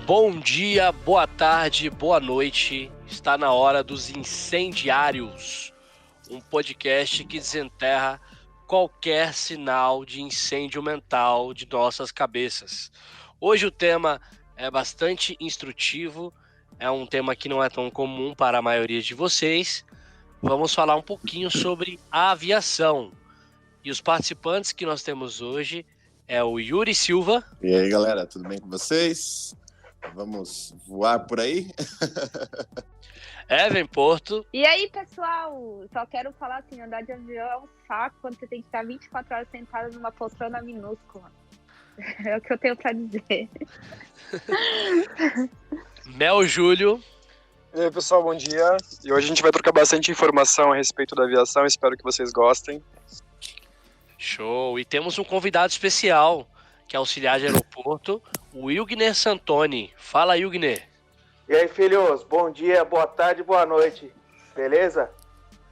Bom dia, boa tarde, boa noite. Está na hora dos Incendiários, um podcast que desenterra qualquer sinal de incêndio mental de nossas cabeças. Hoje o tema é bastante instrutivo, é um tema que não é tão comum para a maioria de vocês. Vamos falar um pouquinho sobre a aviação. E os participantes que nós temos hoje é o Yuri Silva. E aí, galera, tudo bem com vocês? Vamos voar por aí? Evan Porto. E aí, pessoal? Só quero falar assim, andar de avião é um saco quando você tem que estar 24 horas sentado numa poltrona minúscula. É o que eu tenho pra dizer. Mel Júlio. E aí, pessoal, bom dia. E hoje a gente vai trocar bastante informação a respeito da aviação, espero que vocês gostem. Show! E temos um convidado especial, que é auxiliar de aeroporto, o Wilgner Santoni. Fala, Wilgner. E aí, filhos, bom dia, boa tarde, boa noite, beleza?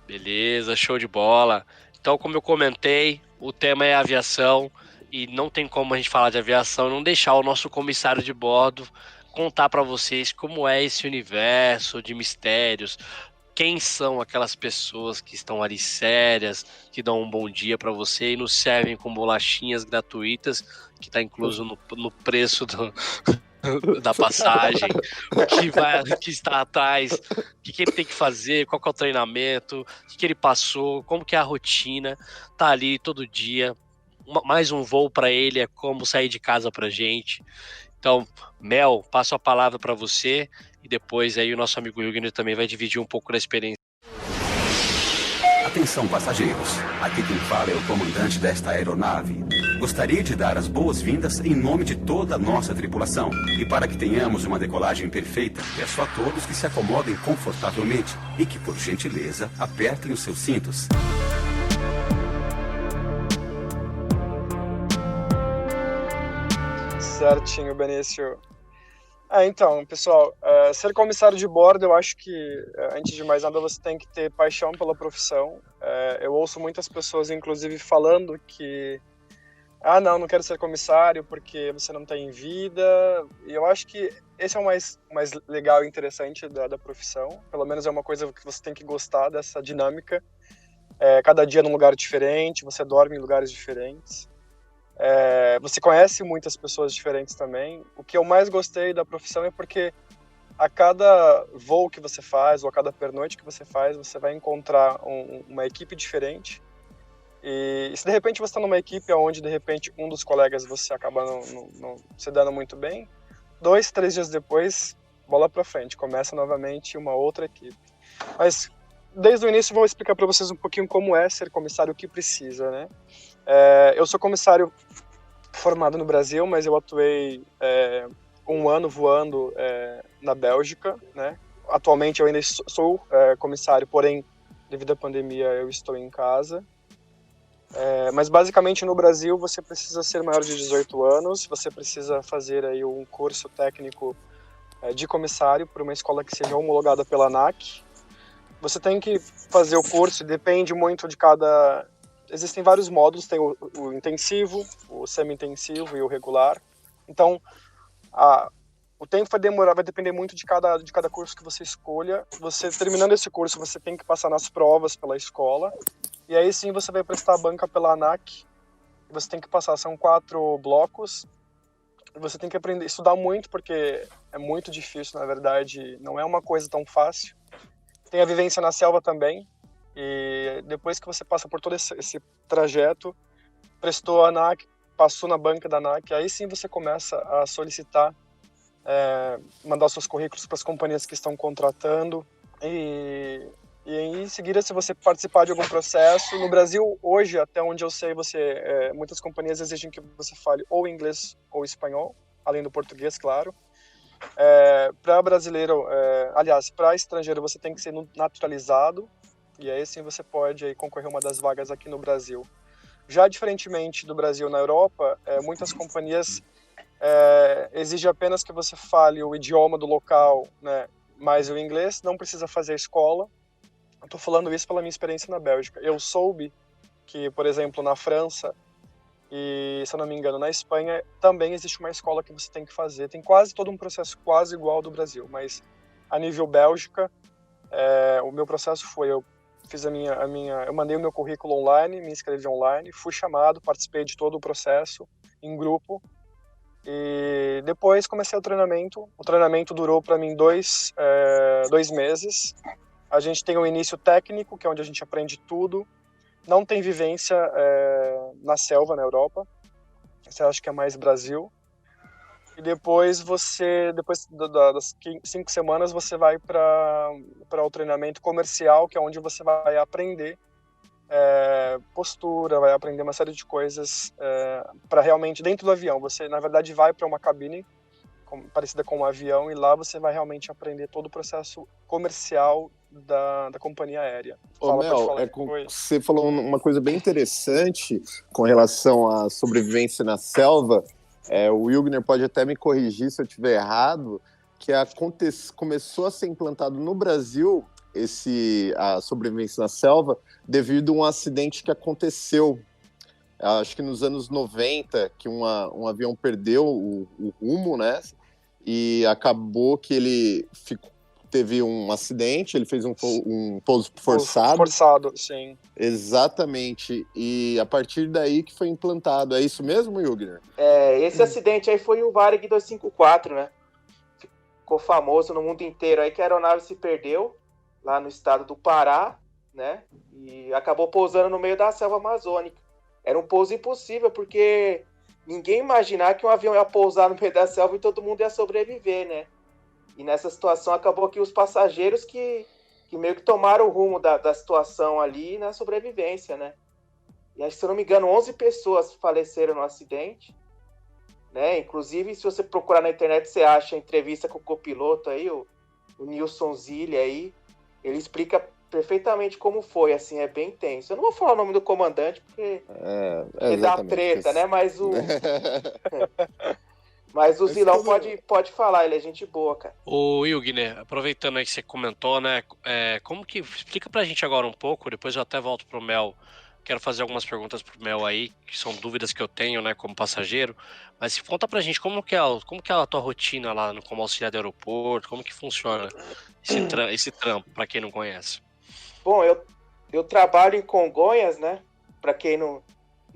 Beleza, show de bola. Então, como eu comentei, o tema é aviação e não tem como a gente falar de aviação e não deixar o nosso comissário de bordo contar para vocês como é esse universo de mistérios, quem são aquelas pessoas que estão ali sérias, que dão um bom dia para você e nos servem com bolachinhas gratuitas, que está incluso no preço da passagem, o que está atrás, o que ele tem que fazer, qual que é o treinamento, o que ele passou, como que é a rotina, tá ali todo dia. Mais um voo para ele é como sair de casa pra gente. Então, Mel, passo a palavra para você e depois aí o nosso amigo Wilgner também vai dividir um pouco da experiência. Atenção, passageiros. Aqui quem fala é o comandante desta aeronave. Gostaria de dar as boas-vindas em nome de toda a nossa tripulação. E para que tenhamos uma decolagem perfeita, peço a todos que se acomodem confortavelmente e que, por gentileza, apertem os seus cintos. Certinho, Benício. Então, pessoal, ser comissário de bordo, eu acho que, antes de mais nada, você tem que ter paixão pela profissão. Eu ouço muitas pessoas, inclusive, falando que não quero ser comissário porque você não tem vida. E eu acho que esse é o mais legal e interessante da profissão. Pelo menos é uma coisa que você tem que gostar dessa dinâmica. Cada dia num lugar diferente, você dorme em lugares diferentes. Você conhece muitas pessoas diferentes também. O que eu mais gostei da profissão é porque a cada voo que você faz ou a cada pernoite que você faz, você vai encontrar uma equipe diferente. E se de repente você está numa equipe onde de repente um dos colegas você acaba não se dando muito bem, 2, 3 dias depois, bola para frente, começa novamente uma outra equipe. Mas desde o início vou explicar para vocês um pouquinho como é ser comissário, o que precisa, né? Eu sou comissário formado no Brasil, mas eu atuei um ano voando na Bélgica, né? Atualmente eu ainda sou comissário, porém, devido à pandemia, eu estou em casa. Mas basicamente no Brasil você precisa ser maior de 18 anos, você precisa fazer aí um curso técnico de comissário por uma escola que seja homologada pela ANAC. Você tem que fazer o curso, depende muito de cada... Existem vários módulos, tem o intensivo, o semi-intensivo e o regular. Então, o tempo vai depender muito de cada curso que você escolha. Você, terminando esse curso, você tem que passar nas provas pela escola. E aí sim você vai prestar a banca pela ANAC. Você tem que passar, são 4 blocos. Você tem que aprender, estudar muito, porque é muito difícil, na verdade. Não é uma coisa tão fácil. Tem a vivência na selva também. E depois que você passa por todo esse trajeto, prestou a ANAC, passou na banca da ANAC, aí sim você começa a solicitar, mandar seus currículos para as companhias que estão contratando. E em seguida, se você participar de algum processo, no Brasil, hoje, até onde eu sei, muitas companhias exigem que você fale ou inglês ou espanhol, além do português, claro. Para brasileiro, aliás, para estrangeiro, você tem que ser naturalizado. E aí sim você pode aí concorrer a uma das vagas aqui no Brasil. Já diferentemente do Brasil na Europa, muitas companhias exigem apenas que você fale o idioma do local, né, mais o inglês, não precisa fazer escola. Eu estou falando isso pela minha experiência na Bélgica. Eu soube que, por exemplo, na França, E, se eu não me engano, na Espanha também existe uma escola que você tem que fazer. Tem quase todo um processo quase igual ao do Brasil, mas a nível Bélgica, o meu processo foi, eu fiz eu mandei o meu currículo online, me inscrevi online, fui chamado, participei de todo o processo em grupo e depois comecei o treinamento. O treinamento durou para mim 2 meses. A gente tem o início técnico, que é onde a gente aprende tudo. Não tem vivência na selva, na Europa. Você acha que é mais Brasil. E depois das 5 semanas, você vai para o treinamento comercial, que é onde você vai aprender postura, vai aprender uma série de coisas para realmente, dentro do avião, você, na verdade, vai para uma cabine parecida com um avião e lá você vai realmente aprender todo o processo comercial da companhia aérea. Mel, você falou uma coisa bem interessante com relação à sobrevivência na selva. O Wilgner pode até me corrigir se eu estiver errado, que começou a ser implantado no Brasil a sobrevivência na selva devido a um acidente que aconteceu, acho que nos anos 90, que um avião perdeu o rumo, né? E acabou que ele teve um acidente, ele fez um pouso forçado. Forçado, sim. Exatamente. E a partir daí que foi implantado. É isso mesmo, Wilgner? Esse acidente aí foi o Varig 254, né? Ficou famoso no mundo inteiro aí que a aeronave se perdeu lá no estado do Pará, né? E acabou pousando no meio da selva amazônica. Era um pouso impossível, porque ninguém imaginava que um avião ia pousar no meio da selva e todo mundo ia sobreviver, né? E nessa situação acabou que os passageiros que meio que tomaram o rumo da situação ali na sobrevivência, né? E acho que, se eu não me engano, 11 pessoas faleceram no acidente, né? Inclusive, se você procurar na internet, você acha a entrevista com o copiloto aí, o Nilson Zilli aí, ele explica perfeitamente como foi, assim, é bem tenso. Eu não vou falar o nome do comandante, porque dá treta, né? Mas o Zilão pode falar, ele é gente boa, cara. Ô, Wilgner, aproveitando aí que você comentou, né? Explica pra gente agora um pouco, depois eu até volto pro Mel. Quero fazer algumas perguntas pro Mel aí, que são dúvidas que eu tenho, né, como passageiro. Mas conta pra gente como que é a tua rotina lá como auxiliar do aeroporto, como que funciona esse trampo, pra quem não conhece. Bom, eu trabalho em Congonhas, né? Pra quem não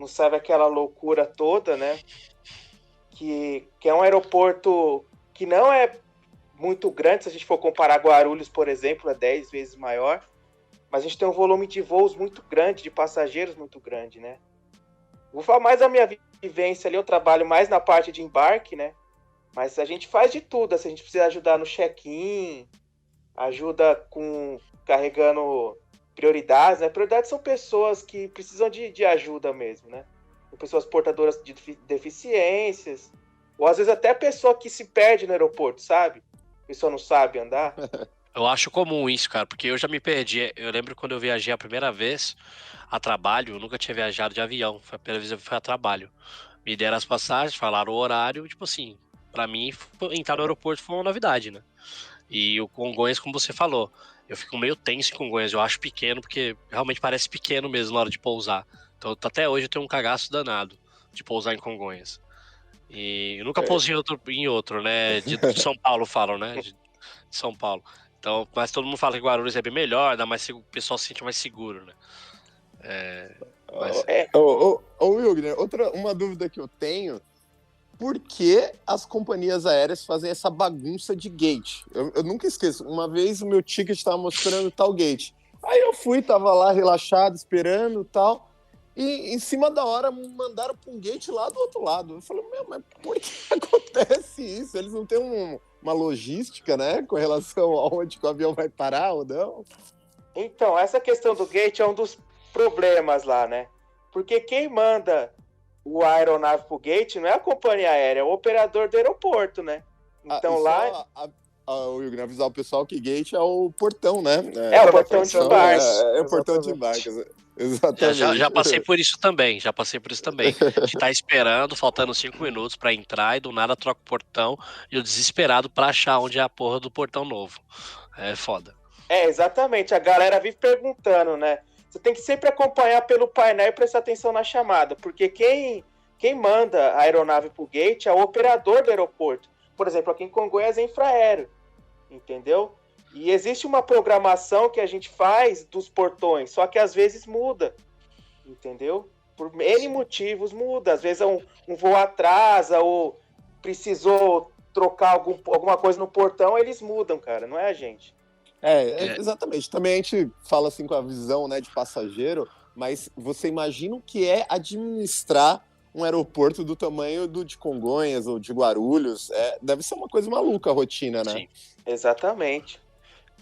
sabe, aquela loucura toda, né? Que é um aeroporto que não é muito grande, se a gente for comparar Guarulhos, por exemplo, é 10 vezes maior, mas a gente tem um volume de voos muito grande, de passageiros muito grande, né? Vou falar mais da minha vivência ali, eu trabalho mais na parte de embarque, né? Mas a gente faz de tudo, assim, a gente precisa ajudar no check-in, ajuda carregando prioridades, né? Prioridades são pessoas que precisam de ajuda mesmo, né? Pessoas portadoras de deficiências, ou às vezes até a pessoa que se perde no aeroporto, sabe? A pessoa não sabe andar. Eu acho comum isso, cara, porque eu já me perdi. Eu lembro quando eu viajei a primeira vez a trabalho, eu nunca tinha viajado de avião, foi a primeira vez que eu fui a trabalho. Me deram as passagens, falaram o horário, tipo assim, pra mim entrar no aeroporto foi uma novidade, né? E o Congonhas, como você falou, eu fico meio tenso em Congonhas, eu acho pequeno, porque realmente parece pequeno mesmo na hora de pousar. Então, até hoje eu tenho um cagaço danado de pousar em Congonhas. E eu nunca pousei em outro, né? De São Paulo falam, né? De São Paulo. Então, mas todo mundo fala que Guarulhos é bem melhor, o pessoal se sente mais seguro, né? Wilgner, uma dúvida que eu tenho: por que as companhias aéreas fazem essa bagunça de gate? Eu nunca esqueço, uma vez o meu ticket estava mostrando tal gate. Aí eu tava lá relaxado, esperando e tal. E em cima da hora mandaram para um gate lá do outro lado. Eu falei, mas por que acontece isso? Eles não têm uma logística, né, com relação a onde o avião vai parar ou não? Então, essa questão do gate é um dos problemas lá, né? Porque quem manda a aeronave pro gate não é a companhia aérea, é o operador do aeroporto, né? Então lá... Wilgner, avisar o pessoal que gate é o portão, né? O portão de embarque. É o portão de embarque, exatamente. Já passei por isso também, A gente tá esperando, faltando 5 minutos pra entrar e do nada troca o portão e eu desesperado pra achar onde é a porra do portão novo. É foda. Exatamente, a galera vive perguntando, né? Você tem que sempre acompanhar pelo painel e prestar atenção na chamada, porque quem quem manda a aeronave pro gate é o operador do aeroporto. Por exemplo, aqui em Congonhas é infraero, entendeu? E existe uma programação que a gente faz dos portões, só que às vezes muda, entendeu? Por N motivos muda. Às vezes um voo atrasa ou precisou trocar alguma coisa no portão, eles mudam, cara, não é a gente. Exatamente. Também a gente fala assim com a visão, né, de passageiro, mas você imagina o que é administrar um aeroporto do tamanho de Congonhas ou de Guarulhos. Deve ser uma coisa maluca a rotina, né? Sim. Exatamente.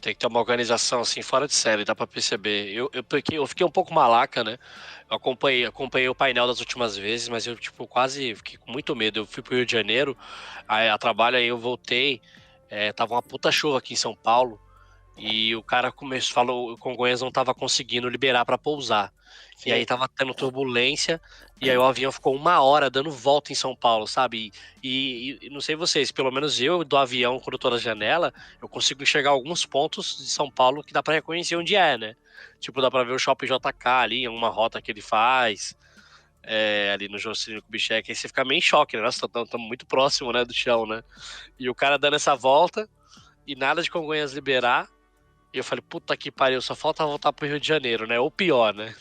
Tem que ter uma organização assim fora de série, dá pra perceber. Eu fiquei um pouco malaca, né? Eu acompanhei o painel das últimas vezes, mas eu quase fiquei com muito medo. Eu fui pro Rio de Janeiro, aí a trabalho, aí eu voltei, tava uma puta chuva aqui em São Paulo, e o cara falou, o Congonhas não tava conseguindo liberar pra pousar. Sim. E aí tava tendo turbulência, e aí o avião ficou 1 hora dando volta em São Paulo, sabe? E não sei vocês, pelo menos eu do avião, quando eu tô na janela, eu consigo enxergar alguns pontos de São Paulo que dá pra reconhecer onde é, né? Tipo, dá pra ver o Shopping JK ali, uma rota que ele faz, ali no Juscelino Kubitschek, aí você fica meio em choque, né? Nossa, estamos muito próximo, né, do chão, né? E o cara dando essa volta, e nada de Congonhas liberar. E eu falei, puta que pariu, só falta voltar pro Rio de Janeiro, né? Ou pior, né?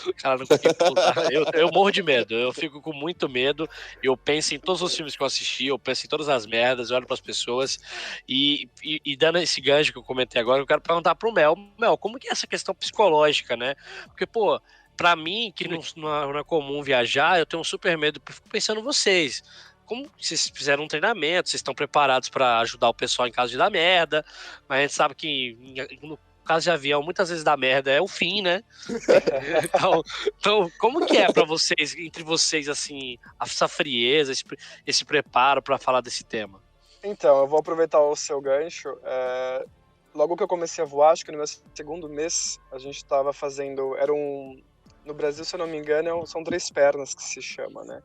O cara não conseguiu pousar. Eu morro de medo, eu fico com muito medo. Eu penso em todos os filmes que eu assisti, eu penso em todas as merdas, eu olho pras pessoas. E dando esse gancho que eu comentei agora, eu quero perguntar pro Mel. Mel, como que é essa questão psicológica, né? Porque, pô, pra mim, que não é comum viajar, eu tenho um super medo, eu fico pensando em vocês. Como vocês fizeram um treinamento, vocês estão preparados para ajudar o pessoal em caso de dar merda, mas a gente sabe que no caso de avião, muitas vezes dar merda é o fim, né? Então, como que é para vocês, entre vocês, assim, essa frieza, esse preparo para falar desse tema? Então, eu vou aproveitar o seu gancho. Logo que eu comecei a voar, acho que no meu segundo mês, a gente estava fazendo, no Brasil, se eu não me engano, são 3 pernas que se chama, né?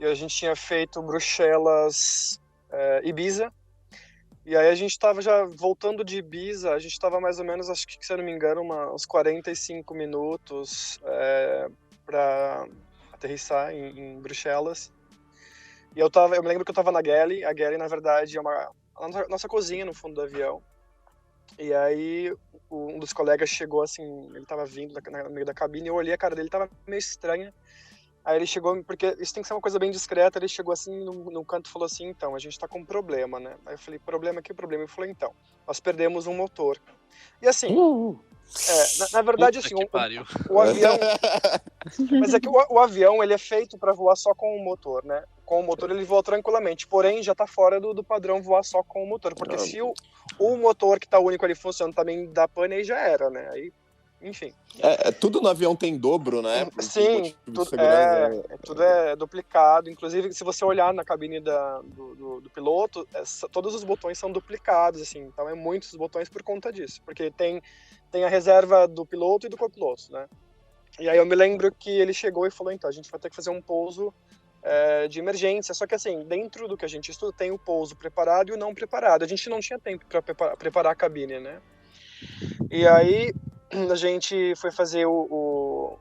E a gente tinha feito Bruxelas, Ibiza, e aí a gente estava já voltando de Ibiza, a gente estava mais ou menos, acho que se eu não me engano, uns 45 minutos para aterrissar em Bruxelas. E eu me lembro que eu estava na Galley. A Galley, na verdade, é a nossa cozinha no fundo do avião. E aí um dos colegas chegou assim, ele estava vindo no meio da cabine, eu olhei a cara dele, estava meio estranha. Aí ele chegou, porque isso tem que ser uma coisa bem discreta, ele chegou assim no canto e falou assim, então, a gente tá com um problema, né? Aí eu falei, problema, que problema? Ele falou, então, nós perdemos um motor. E assim, na verdade, assim, o avião... Mas é que o avião, ele é feito para voar só com o motor, né? Com o motor ele voa tranquilamente, porém já tá fora do padrão voar só com o motor, porque se o motor que tá único ali funcionando também dá pane, aí já era, né? Aí, enfim. Tudo no avião tem dobro, né? Sim, tudo é duplicado. Inclusive, se você olhar na cabine do piloto, todos os botões são duplicados, assim. Então, muitos botões por conta disso. Porque tem a reserva do piloto e do copiloto, né? E aí eu me lembro que ele chegou e falou, então, a gente vai ter que fazer um pouso de emergência. Só que, assim, dentro do que a gente estuda, tem o pouso preparado e o não preparado. A gente não tinha tempo para preparar a cabine, né? E aí a gente foi fazer os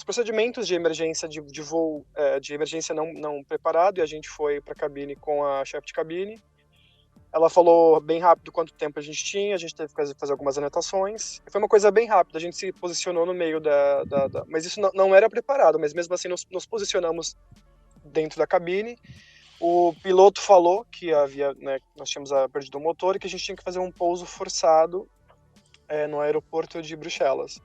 procedimentos de emergência de voo de emergência não preparado, e a gente foi para a cabine com a chefe de cabine. Ela falou bem rápido quanto tempo a gente tinha, a gente teve que fazer algumas anotações. Foi uma coisa bem rápida, a gente se posicionou no meio mas isso não era preparado, mas mesmo assim nos posicionamos dentro da cabine. O piloto falou que nós tínhamos perdido o motor e que a gente tinha que fazer um pouso forçado no aeroporto de Bruxelas.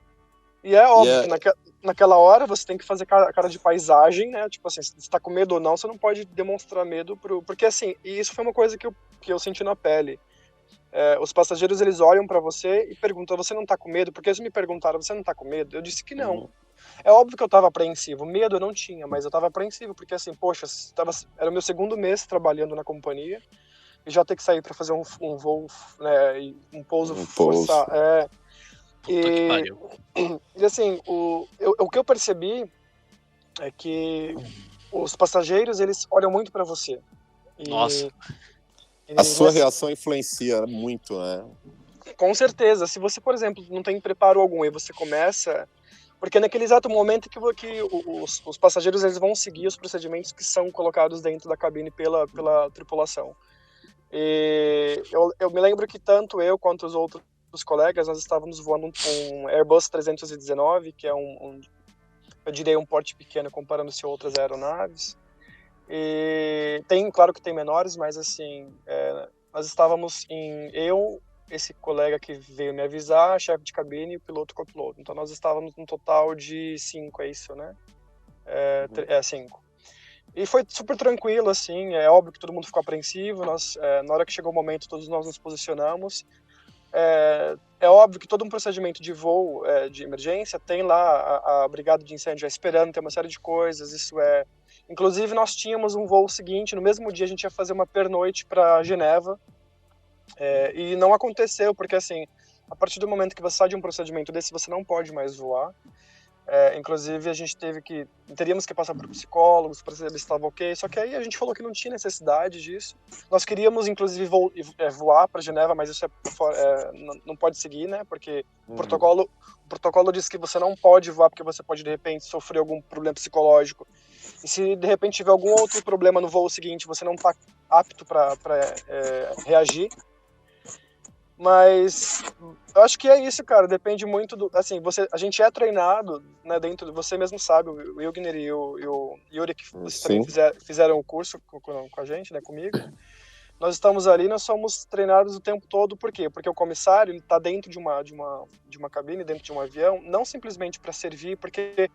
E é óbvio que naquela hora você tem que fazer cara de paisagem, né? Tipo assim, se você tá com medo ou não, você não pode demonstrar medo porque assim, e isso foi uma coisa que eu senti na pele. Os passageiros, eles olham pra você e perguntam, você não tá com medo? Porque eles me perguntaram, você não tá com medo? Eu disse que não. É óbvio que eu tava apreensivo. Medo eu não tinha, mas eu tava apreensivo, porque assim, poxa, era o meu segundo mês trabalhando na companhia, e já ter que sair pra fazer um voo, né, um pouso forçado. Que pariu. E assim, o que eu percebi é que os passageiros, eles olham muito pra você. Nossa. A sua reação influencia muito, né? Com certeza. Se você, por exemplo, não tem preparo algum e você começa Porque naquele exato momento que os passageiros eles vão seguir os procedimentos que são colocados dentro da cabine pela tripulação. E eu me lembro que tanto eu quanto os outros colegas, nós estávamos voando um Airbus 319, que é eu diria um porte pequeno comparando-se a outras aeronaves. E claro que tem menores, mas assim, nós estávamos esse colega que veio me avisar, chefe de cabine e o piloto e copiloto. Então nós estávamos num total de 5, é isso, né? 5. E foi super tranquilo, assim, é óbvio que todo mundo ficou apreensivo, na hora que chegou o momento, todos nós nos posicionamos. É óbvio que todo um procedimento de voo de emergência tem lá a brigada de incêndio já esperando, tem uma série de coisas, Inclusive, nós tínhamos um voo seguinte, no mesmo dia a gente ia fazer uma pernoite para Geneva, e não aconteceu, porque assim, a partir do momento que você sai de um procedimento desse, você não pode mais voar. Inclusive, teríamos que passar por psicólogos para saber se estava ok, só que aí a gente falou que não tinha necessidade disso. Nós queríamos, inclusive, voar para Geneva, mas isso não pode seguir, né? Porque o protocolo diz que você não pode voar porque você pode, de repente, sofrer algum problema psicológico. E se, de repente, tiver algum outro problema no voo seguinte, você não está apto para reagir. Mas eu acho que é isso, cara. Depende muito do. Assim, a gente é treinado, né? Você mesmo sabe, o Wilgner e o Yuri, que vocês também fizeram o curso com a gente, né? Comigo. Nós estamos ali, nós somos treinados o tempo todo. Por quê? Porque o comissário ele está dentro de uma cabine, dentro de um avião, não simplesmente para servir, porque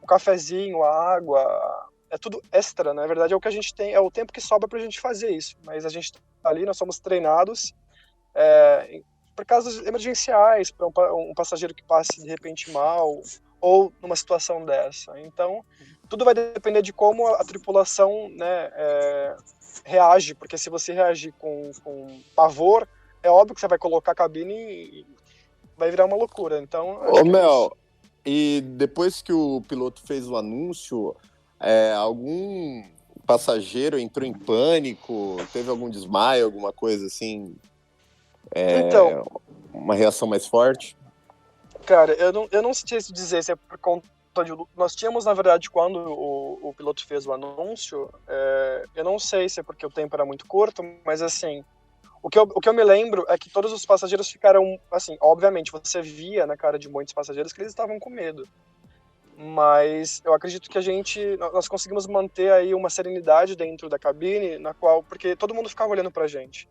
o cafezinho, a água, é tudo extra, né? Na verdade, é o que a gente tem, é o tempo que sobra para a gente fazer isso. Mas a gente tá ali, nós somos treinados. Por casos emergenciais, para um passageiro que passe de repente mal ou numa situação dessa. Então, tudo vai depender de como a tripulação, né, reage, porque se você reagir com pavor, é óbvio que você vai colocar a cabine e vai virar uma loucura. Então, Mel, e depois que o piloto fez o anúncio, algum passageiro entrou em pânico, teve algum desmaio, alguma coisa assim? Então, uma reação mais forte? Cara, eu não sei se dizer se é por conta de... Nós tínhamos, na verdade, quando o piloto fez o anúncio, eu não sei se é porque o tempo era muito curto, mas assim, o que eu me lembro é que todos os passageiros ficaram, assim, obviamente, você via na cara de muitos passageiros que eles estavam com medo. Mas eu acredito que nós conseguimos manter aí uma serenidade dentro da cabine, porque todo mundo ficava olhando pra gente.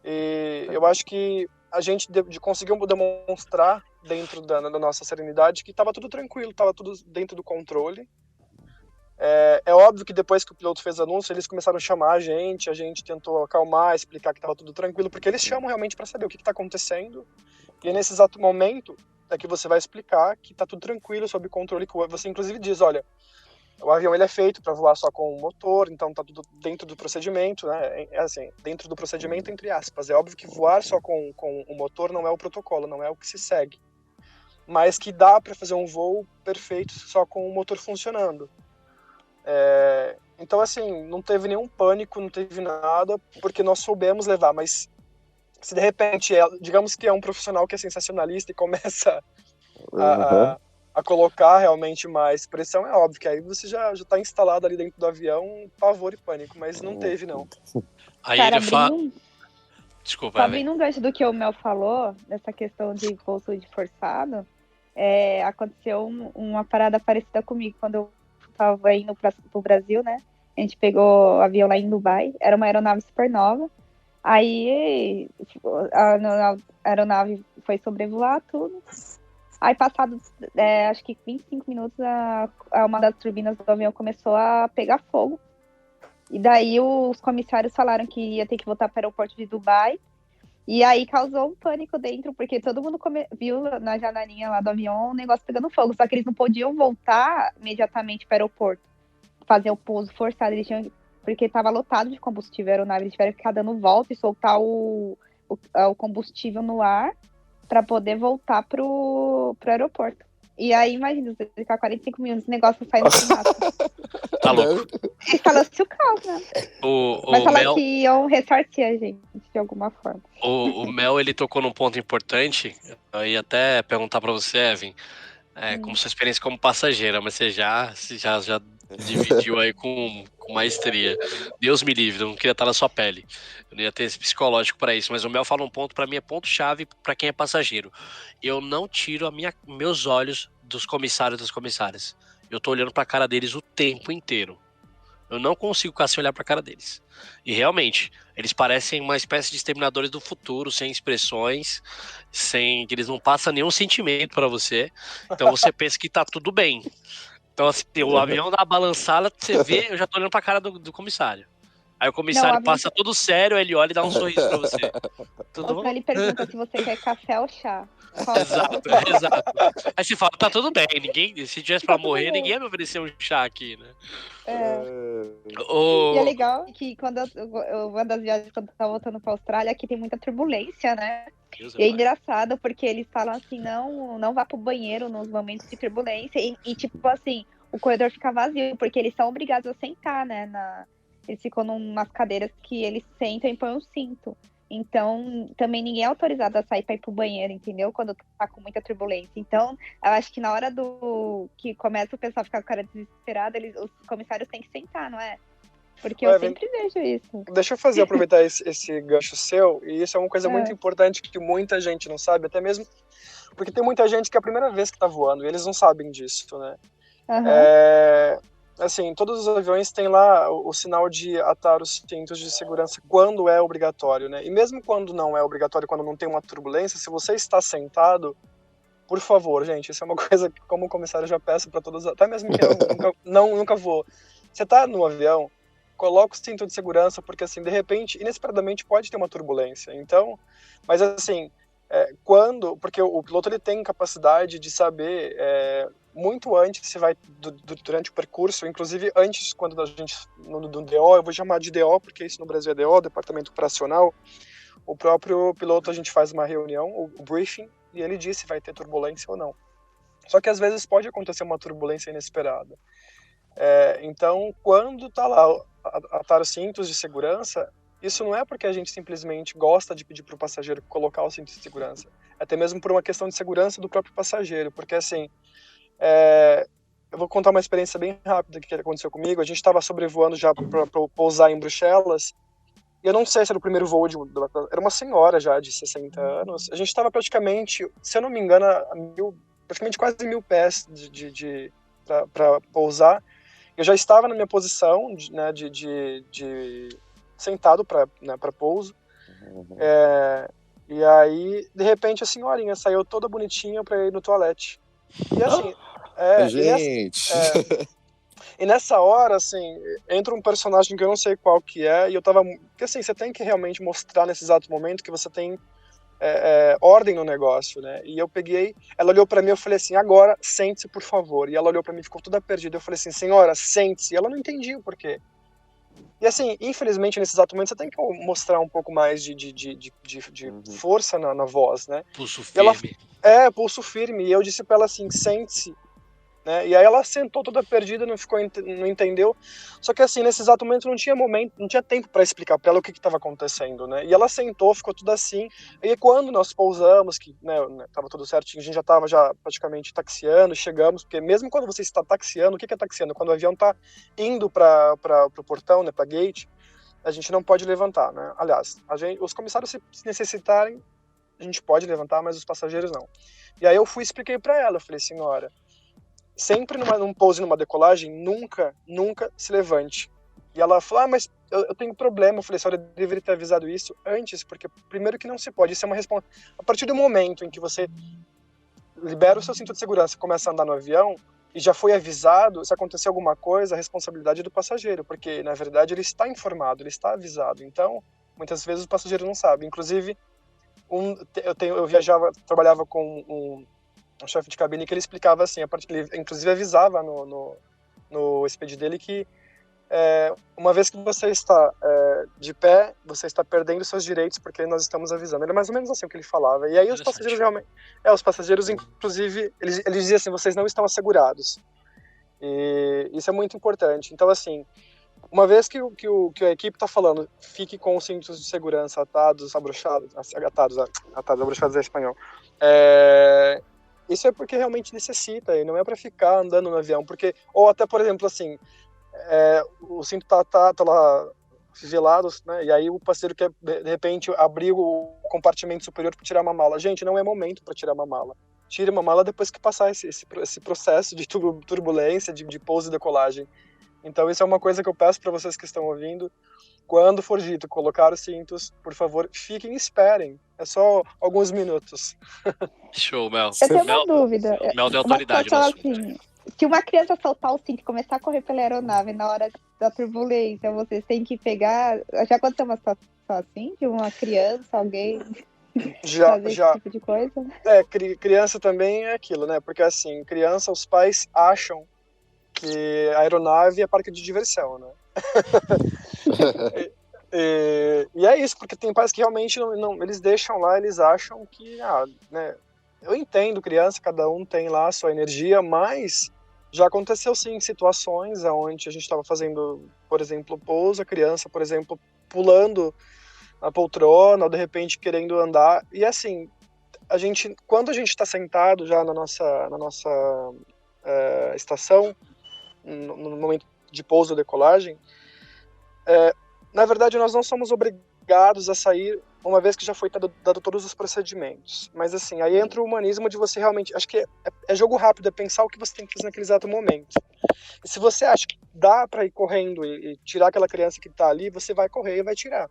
E eu acho que a gente conseguiu demonstrar dentro da nossa serenidade que estava tudo tranquilo, estava tudo dentro do controle. É óbvio que depois que o piloto fez o anúncio, eles começaram a chamar a gente tentou acalmar, explicar que estava tudo tranquilo, porque eles chamam realmente para saber o que está acontecendo. E nesse exato momento é que você vai explicar que está tudo tranquilo, sob controle, que você inclusive diz, olha, o avião ele é feito para voar só com o motor, então está tudo dentro do procedimento, né? Assim, dentro do procedimento, entre aspas. É óbvio que voar só com o motor não é o protocolo, não é o que se segue. Mas que dá para fazer um voo perfeito só com o motor funcionando. Então, assim, não teve nenhum pânico, não teve nada, porque nós soubemos levar. Mas se de repente, digamos que é um profissional que é sensacionalista e começa a colocar realmente mais pressão, é óbvio que aí você já está instalado ali dentro do avião, pavor e pânico, mas não teve, não. Aí Cara, ele fala... Desculpa, abrindo um gancho do que o Mel falou, dessa questão de voo de forçado, aconteceu uma parada parecida comigo, quando eu estava indo pro Brasil, né? A gente pegou o avião lá em Dubai, era uma aeronave super nova, aí a aeronave foi sobrevoar tudo. Aí, passado, acho que 25 minutos, uma das turbinas do avião começou a pegar fogo. E daí os comissários falaram que ia ter que voltar para o aeroporto de Dubai. E aí causou um pânico dentro, porque todo mundo viu na janelinha lá do avião o negócio pegando fogo. Só que eles não podiam voltar imediatamente para o aeroporto, fazer o pouso forçado. Eles tinham, porque estava lotado de combustível a aeronave. Eles tiveram que ficar dando volta e soltar o combustível no ar para poder voltar pro aeroporto. E aí, imagina, você ficar 45 minutos, o negócio sai no fumaça. Tá louco. Eles falou-se o caos, né? Mas falaram que iam ressarcir a gente, de alguma forma. O Mel, ele tocou num ponto importante, eu ia até perguntar pra você, Evan, Como sua experiência como passageira, mas você já dividiu aí com maestria. Deus me livre, eu não queria estar na sua pele. Eu não ia ter esse psicológico para isso. Mas o Mel fala um ponto, para mim é ponto-chave para quem é passageiro. Eu não tiro meus olhos dos comissários e das comissárias. Eu tô olhando pra cara deles o tempo inteiro. Eu não consigo ficar sem olhar pra cara deles. E realmente, eles parecem uma espécie de exterminadores do futuro, sem expressões, sem que eles não passam nenhum sentimento pra você. Então você pensa que tá tudo bem. Então, assim, o avião dá uma balançada, você vê, eu já tô olhando pra cara do comissário. Aí o comissário passa todo sério, ele olha e dá um sorriso pra você. Tudo bom? Ele pergunta se você quer café ou chá. Exato. Aí você fala, tá tudo bem, se tivesse pra morrer, ninguém ia me oferecer um chá aqui, né? E é legal que quando uma das viagens, quando eu tava voltando pra Austrália, aqui tem muita turbulência, né? E é engraçado, porque eles falam assim, não vá pro banheiro nos momentos de turbulência. E tipo assim, o corredor fica vazio, porque eles são obrigados a sentar, né? Eles ficam numas cadeiras que eles sentam e põem um cinto. Então, também ninguém é autorizado a sair para ir pro banheiro, entendeu? Quando tá com muita turbulência. Então, eu acho que na hora que começa o pessoal a ficar com a cara desesperada, os comissários têm que sentar, não é? Porque eu sempre vejo isso. Deixa eu aproveitar esse gancho seu, e isso é uma coisa muito importante que muita gente não sabe, até mesmo porque tem muita gente que é a primeira vez que tá voando, e eles não sabem disso, né? Assim, todos os aviões têm lá o sinal de atar os cintos de segurança quando é obrigatório, né? E mesmo quando não é obrigatório, quando não tem uma turbulência, se você está sentado, por favor, gente, isso é uma coisa que, como comissário, eu já peço para todos, até mesmo que nunca voou. Você tá no avião, coloca o cinto de segurança, porque assim, de repente, inesperadamente, pode ter uma turbulência. Então, mas assim, porque o piloto ele tem capacidade de saber muito antes se vai durante o percurso, inclusive antes, quando a gente no DO, eu vou chamar de DO porque isso no Brasil é DO, Departamento Operacional, o próprio piloto, a gente faz uma reunião, o briefing, e ele diz se vai ter turbulência ou não. Só que às vezes pode acontecer uma turbulência inesperada. Então, quando tá lá atar os cintos de segurança, isso não é porque a gente simplesmente gosta de pedir para o passageiro colocar o cinto de segurança, até mesmo por uma questão de segurança do próprio passageiro, porque assim, eu vou contar uma experiência bem rápida que aconteceu comigo. A gente estava sobrevoando já para pousar em Bruxelas, e eu não sei se era o primeiro voo era uma senhora já de 60 anos, a gente estava praticamente, se eu não me engano, praticamente quase 1.000 pés para pousar. Eu já estava na minha posição de sentado para pouso. E aí, de repente, a senhorinha saiu toda bonitinha para ir no toalete. E assim, gente. E nessa hora, assim, entra um personagem que eu não sei qual que é, e eu tava... Porque assim, você tem que realmente mostrar nesse exato momento que você tem ordem no negócio, né? E eu peguei, ela olhou pra mim, eu falei assim, agora, sente-se, por favor. E ela olhou pra mim, ficou toda perdida. Eu falei assim, senhora, sente-se. E ela não entendia o porquê. E assim, infelizmente, nesse exato momento, você tem que mostrar um pouco mais de força na voz, né? Pulso firme. Pulso firme. E eu disse pra ela assim, sente-se. Né? E aí ela sentou toda perdida, não entendeu. Só que assim, nesse exato momento não tinha tempo para explicar para ela o que estava acontecendo, né? E ela sentou, ficou tudo assim. E quando nós pousamos, que tava tudo certinho, a gente já estava praticamente taxiando, chegamos, porque mesmo quando você está taxiando, o que é taxiando? Quando o avião está indo para o portão, né, para gate, a gente não pode levantar, né? Aliás, os comissários, se necessitarem, a gente pode levantar, mas os passageiros não. E aí eu expliquei para ela, eu falei, senhora, sempre num pouso, numa decolagem, nunca se levante. E ela falou, mas eu tenho problema. Eu falei, a senhora deveria ter avisado isso antes, porque primeiro que não se pode, isso é uma resposta. A partir do momento em que você libera o seu cinto de segurança e começa a andar no avião, e já foi avisado, se acontecer alguma coisa, a responsabilidade é do passageiro, porque na verdade ele está informado, ele está avisado. Então, muitas vezes o passageiro não sabe. Inclusive, eu trabalhava com um chefe de cabine que ele explicava assim, ele inclusive avisava no speed dele que uma vez que você está de pé, você está perdendo seus direitos porque nós estamos avisando. Era mais ou menos assim o que ele falava. E aí os passageiros realmente... os passageiros, inclusive, eles diziam assim, vocês não estão assegurados. E isso é muito importante. Então, assim, uma vez que a equipe está falando, fique com os cintos de segurança atados, abrochados é espanhol. isso é porque realmente necessita, e não é para ficar andando no avião, porque, ou até, por exemplo, assim, o cinto tá lá gelado, né, e aí o parceiro quer, de repente, abrir o compartimento superior para tirar uma mala. Gente, não é momento para tirar uma mala. Tire uma mala depois que passar esse processo de turbulência, de pouso e decolagem. Então, isso é uma coisa que eu peço para vocês que estão ouvindo. Quando for dito colocar os cintos, por favor, fiquem e esperem. É só alguns minutos. Show, Mel. Eu tenho uma dúvida. Mel deu Uma autoridade. situação assim, se uma criança soltar o cinto e começar a correr pela aeronave na hora da turbulência, vocês têm que pegar... Já aconteceu uma situação assim, de uma criança, alguém fazer esse tipo de coisa? Criança também é aquilo, né? Porque assim, criança, os pais acham que a aeronave é parque de diversão, né? E é isso, porque tem pais que realmente não eles deixam lá, eles acham que, né? Eu entendo, criança, cada um tem lá a sua energia, mas já aconteceu sim situações onde a gente estava fazendo, por exemplo, pouso, a criança, por exemplo, pulando a poltrona, ou de repente querendo andar, e assim, quando a gente está sentado já na nossa estação, no momento de pouso ou decolagem, na verdade nós não somos obrigados a sair uma vez que já foi dado todos os procedimentos. Mas assim, aí entra o humanismo de você realmente, acho que é jogo rápido, é pensar o que você tem que fazer naquele exato momento. E se você acha que dá para ir correndo e tirar aquela criança que está ali, você vai correr e vai tirar.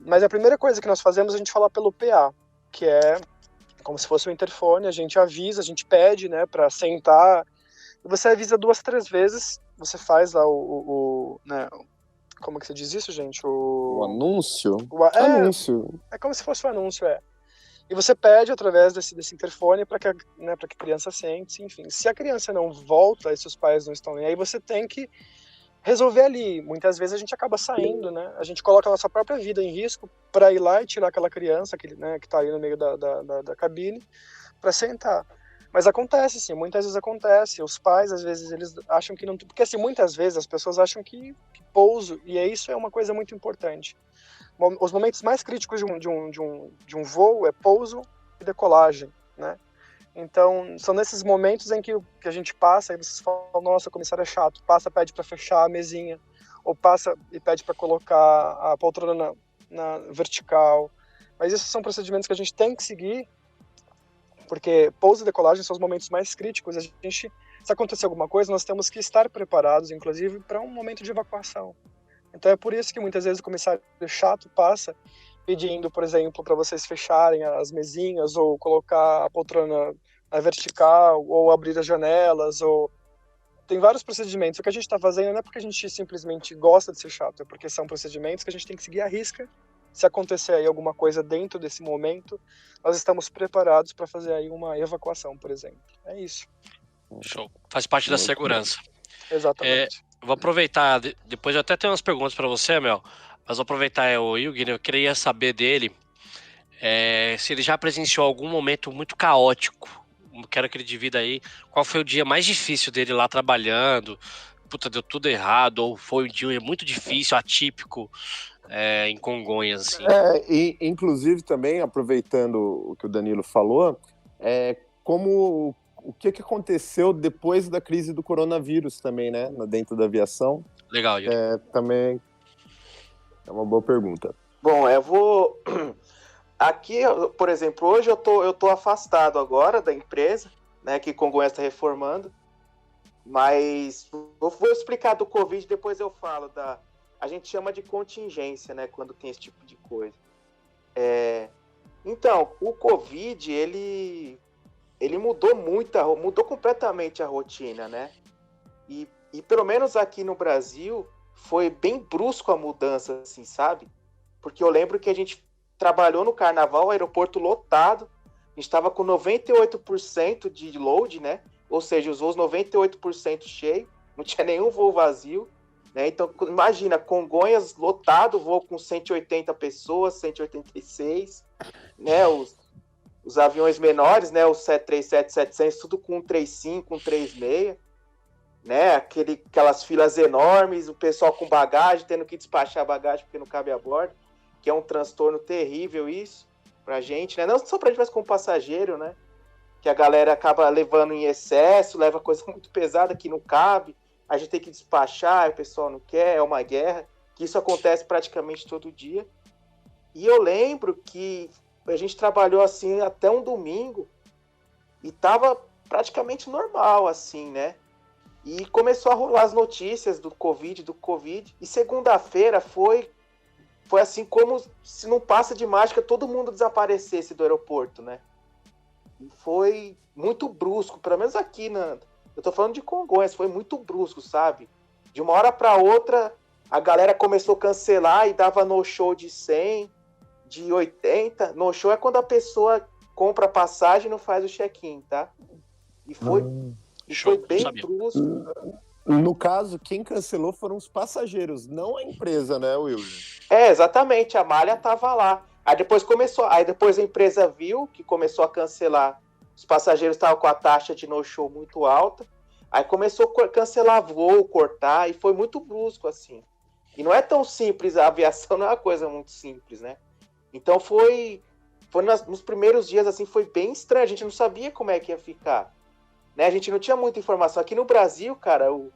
Mas a primeira coisa que nós fazemos, a gente fala pelo PA, que é como se fosse um interfone, a gente avisa, a gente pede, né, para sentar. E você avisa 2, 3 vezes, você faz lá né, como que você diz isso, gente? O anúncio? Anúncio. É como se fosse um anúncio, E você pede através desse interfone para que a criança sente, enfim. Se a criança não volta e seus pais não estão aí você tem que resolver ali. Muitas vezes a gente acaba saindo, né? A gente coloca a nossa própria vida em risco para ir lá e tirar aquela criança que está ali no meio da cabine para sentar. Mas acontece, sim, muitas vezes acontece. Os pais, às vezes, eles acham que não... Porque, assim, muitas vezes as pessoas acham que pouso, e isso é uma coisa muito importante. Os momentos mais críticos de um voo é pouso e decolagem, né? Então, são nesses momentos em que a gente passa, e vocês falam, nossa, o comissário é chato, pede para fechar a mesinha, ou passa e pede para colocar a poltrona na vertical. Mas esses são procedimentos que a gente tem que seguir, porque pouso e decolagem são os momentos mais críticos. Se acontecer alguma coisa, nós temos que estar preparados, inclusive, para um momento de evacuação. Então é por isso que muitas vezes o comissário chato passa pedindo, por exemplo, para vocês fecharem as mesinhas, ou colocar a poltrona na vertical, ou abrir as janelas, ou... Tem vários procedimentos. O que a gente está fazendo não é porque a gente simplesmente gosta de ser chato, é porque são procedimentos que a gente tem que seguir à risca. Se acontecer aí alguma coisa dentro desse momento, nós estamos preparados para fazer aí uma evacuação, por exemplo. É isso. Show. Faz parte da segurança. Exatamente. Vou aproveitar, depois eu até tenho umas perguntas para você, Mel, mas vou aproveitar o Ilgner, eu queria saber dele se ele já presenciou algum momento muito caótico. Quero que ele divida aí qual foi o dia mais difícil dele lá trabalhando, deu tudo errado, ou foi um dia muito difícil, atípico, em Congonhas, assim. E inclusive também, aproveitando o que o Danilo falou, o que aconteceu depois da crise do coronavírus também, né, dentro da aviação. Legal, Yuri. Também é uma boa pergunta. Bom, eu vou... Aqui, por exemplo, hoje eu tô afastado agora da empresa, né, que Congonhas está reformando, mas vou explicar do Covid, depois eu falo a gente chama de contingência, né, quando tem esse tipo de coisa. Então, o Covid, ele mudou completamente a rotina, né? E pelo menos aqui no Brasil, foi bem brusco a mudança, assim, sabe? Porque eu lembro que a gente trabalhou no carnaval, aeroporto lotado, a gente estava com 98% de load, né? Ou seja, os voos 98% cheio, não tinha nenhum voo vazio, né? Então, imagina, Congonhas lotado, voo com 180 pessoas, 186, né? Os aviões menores, né? Os 737, 700, tudo com 135, 136, né? Aquelas filas enormes, o pessoal com bagagem, tendo que despachar bagagem porque não cabe a bordo, que é um transtorno terrível isso pra gente, né? Não só pra gente, mas como passageiro, né? que a galera acaba levando em excesso, leva coisa muito pesada que não cabe, a gente tem que despachar, o pessoal não quer, é uma guerra, que isso acontece praticamente todo dia. E eu lembro que a gente trabalhou assim até um domingo e tava praticamente normal, assim, né? E começou a rolar as notícias do Covid, e segunda-feira foi assim como se não passa de mágica todo mundo desaparecesse do aeroporto, né? E foi muito brusco, pelo menos aqui, eu tô falando de Congonhas, foi muito brusco, sabe? De uma hora para outra, a galera começou a cancelar e dava no-show de 100, de 80. No-show é quando a pessoa compra a passagem e não faz o check-in, tá? E foi bem brusco. No caso, quem cancelou foram os passageiros, não a empresa, né, Will? Exatamente, a malha tava lá. Aí depois a empresa viu que começou a cancelar. Os passageiros estavam com a taxa de no-show muito alta. Aí começou a cancelar voo, cortar, e foi muito brusco, assim. E não é tão simples, a aviação não é uma coisa muito simples, né? Então foi nos primeiros dias, assim, foi bem estranho. A gente não sabia como é que ia ficar. Né? A gente não tinha muita informação. Aqui no Brasil, cara, o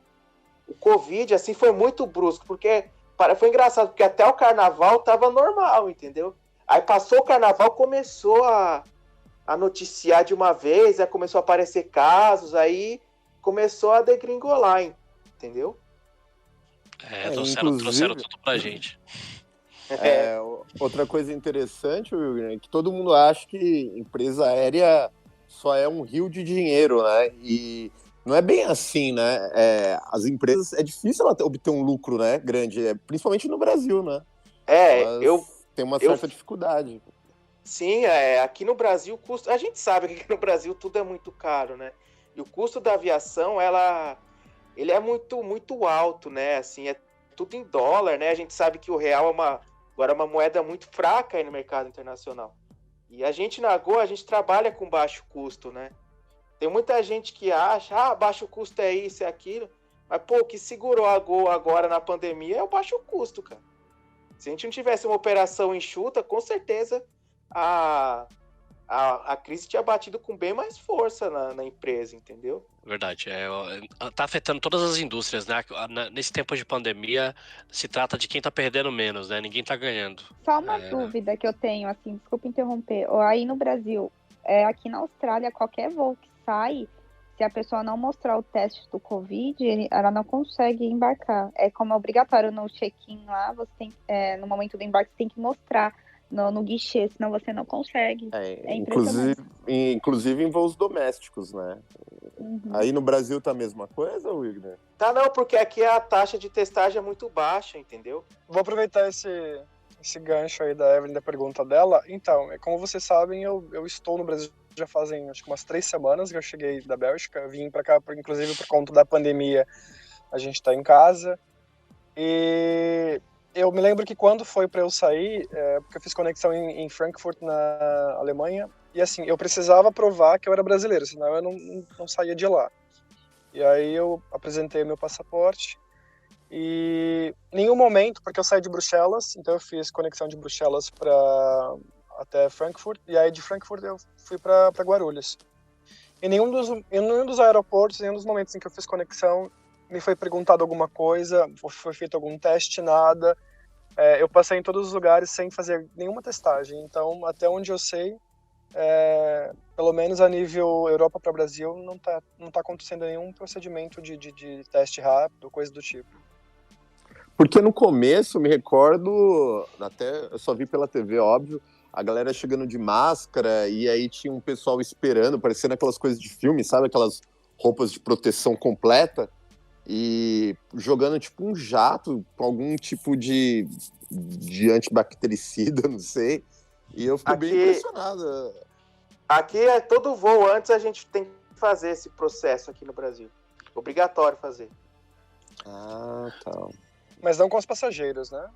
Covid, assim, foi muito brusco, porque foi engraçado, porque até o carnaval tava normal, entendeu? Aí passou o carnaval, começou a noticiar de uma vez, aí começou a aparecer casos, aí começou a degringolar, entendeu? Trouxeram tudo pra gente. Outra coisa interessante, Will, é que todo mundo acha que empresa aérea só é um rio de dinheiro, né? E não é bem assim, né? As empresas, é difícil ela obter um lucro, né, grande, principalmente no Brasil, né? Tem uma certa dificuldade. Sim, aqui no Brasil o custo... A gente sabe que aqui no Brasil tudo é muito caro, né? E o custo da aviação, ele é muito, muito alto, né? Assim, é tudo em dólar, né? A gente sabe que o real agora é uma moeda muito fraca aí no mercado internacional. E a gente na Gol, a gente trabalha com baixo custo, né? Tem muita gente que acha, baixo custo é isso, é aquilo. Mas, pô, o que segurou a Gol agora na pandemia é o baixo custo, cara. Se a gente não tivesse uma operação enxuta, com certeza a crise tinha batido com bem mais força na empresa, entendeu? Verdade. Tá afetando todas as indústrias, né? Nesse tempo de pandemia, se trata de quem tá perdendo menos, né? Ninguém tá ganhando. Só uma dúvida que eu tenho, assim, desculpa interromper. Aí no Brasil, aqui na Austrália, qualquer voo que sai, se a pessoa não mostrar o teste do Covid, ela não consegue embarcar. É como é obrigatório no check-in lá, você tem, no momento do embarque, você tem que mostrar no guichê, senão você não consegue. Inclusive em voos domésticos, né? Uhum. Aí no Brasil tá a mesma coisa, Wigner? Tá não, porque aqui a taxa de testagem é muito baixa, entendeu? Vou aproveitar esse gancho aí da Evelyn, da pergunta dela. Então, como vocês sabem, eu estou no Brasil já fazem acho que umas 3 semanas que eu cheguei da Bélgica, vim para cá, inclusive por conta da pandemia, a gente tá em casa. E eu me lembro que quando foi para eu sair, porque eu fiz conexão em Frankfurt, na Alemanha, e assim, eu precisava provar que eu era brasileiro, senão eu não saía de lá. E aí eu apresentei meu passaporte, e em nenhum momento, porque eu saí de Bruxelas, então eu fiz conexão de Bruxelas até Frankfurt, e aí de Frankfurt eu fui para Guarulhos. Em nenhum dos aeroportos, em nenhum dos momentos em que eu fiz conexão, me foi perguntado alguma coisa, foi feito algum teste, nada. Eu passei em todos os lugares sem fazer nenhuma testagem. Então, até onde eu sei, pelo menos a nível Europa para Brasil, não tá acontecendo nenhum procedimento de teste rápido, coisa do tipo. Porque no começo, me recordo, até eu só vi pela TV, óbvio, a galera chegando de máscara e aí tinha um pessoal esperando, parecendo aquelas coisas de filme, sabe? Aquelas roupas de proteção completa e jogando tipo um jato com algum tipo de antibactericida, não sei. E eu fiquei bem impressionado. Aqui todo voo antes a gente tem que fazer esse processo aqui no Brasil. Obrigatório fazer. Ah, tá. Mas não com os passageiros, né?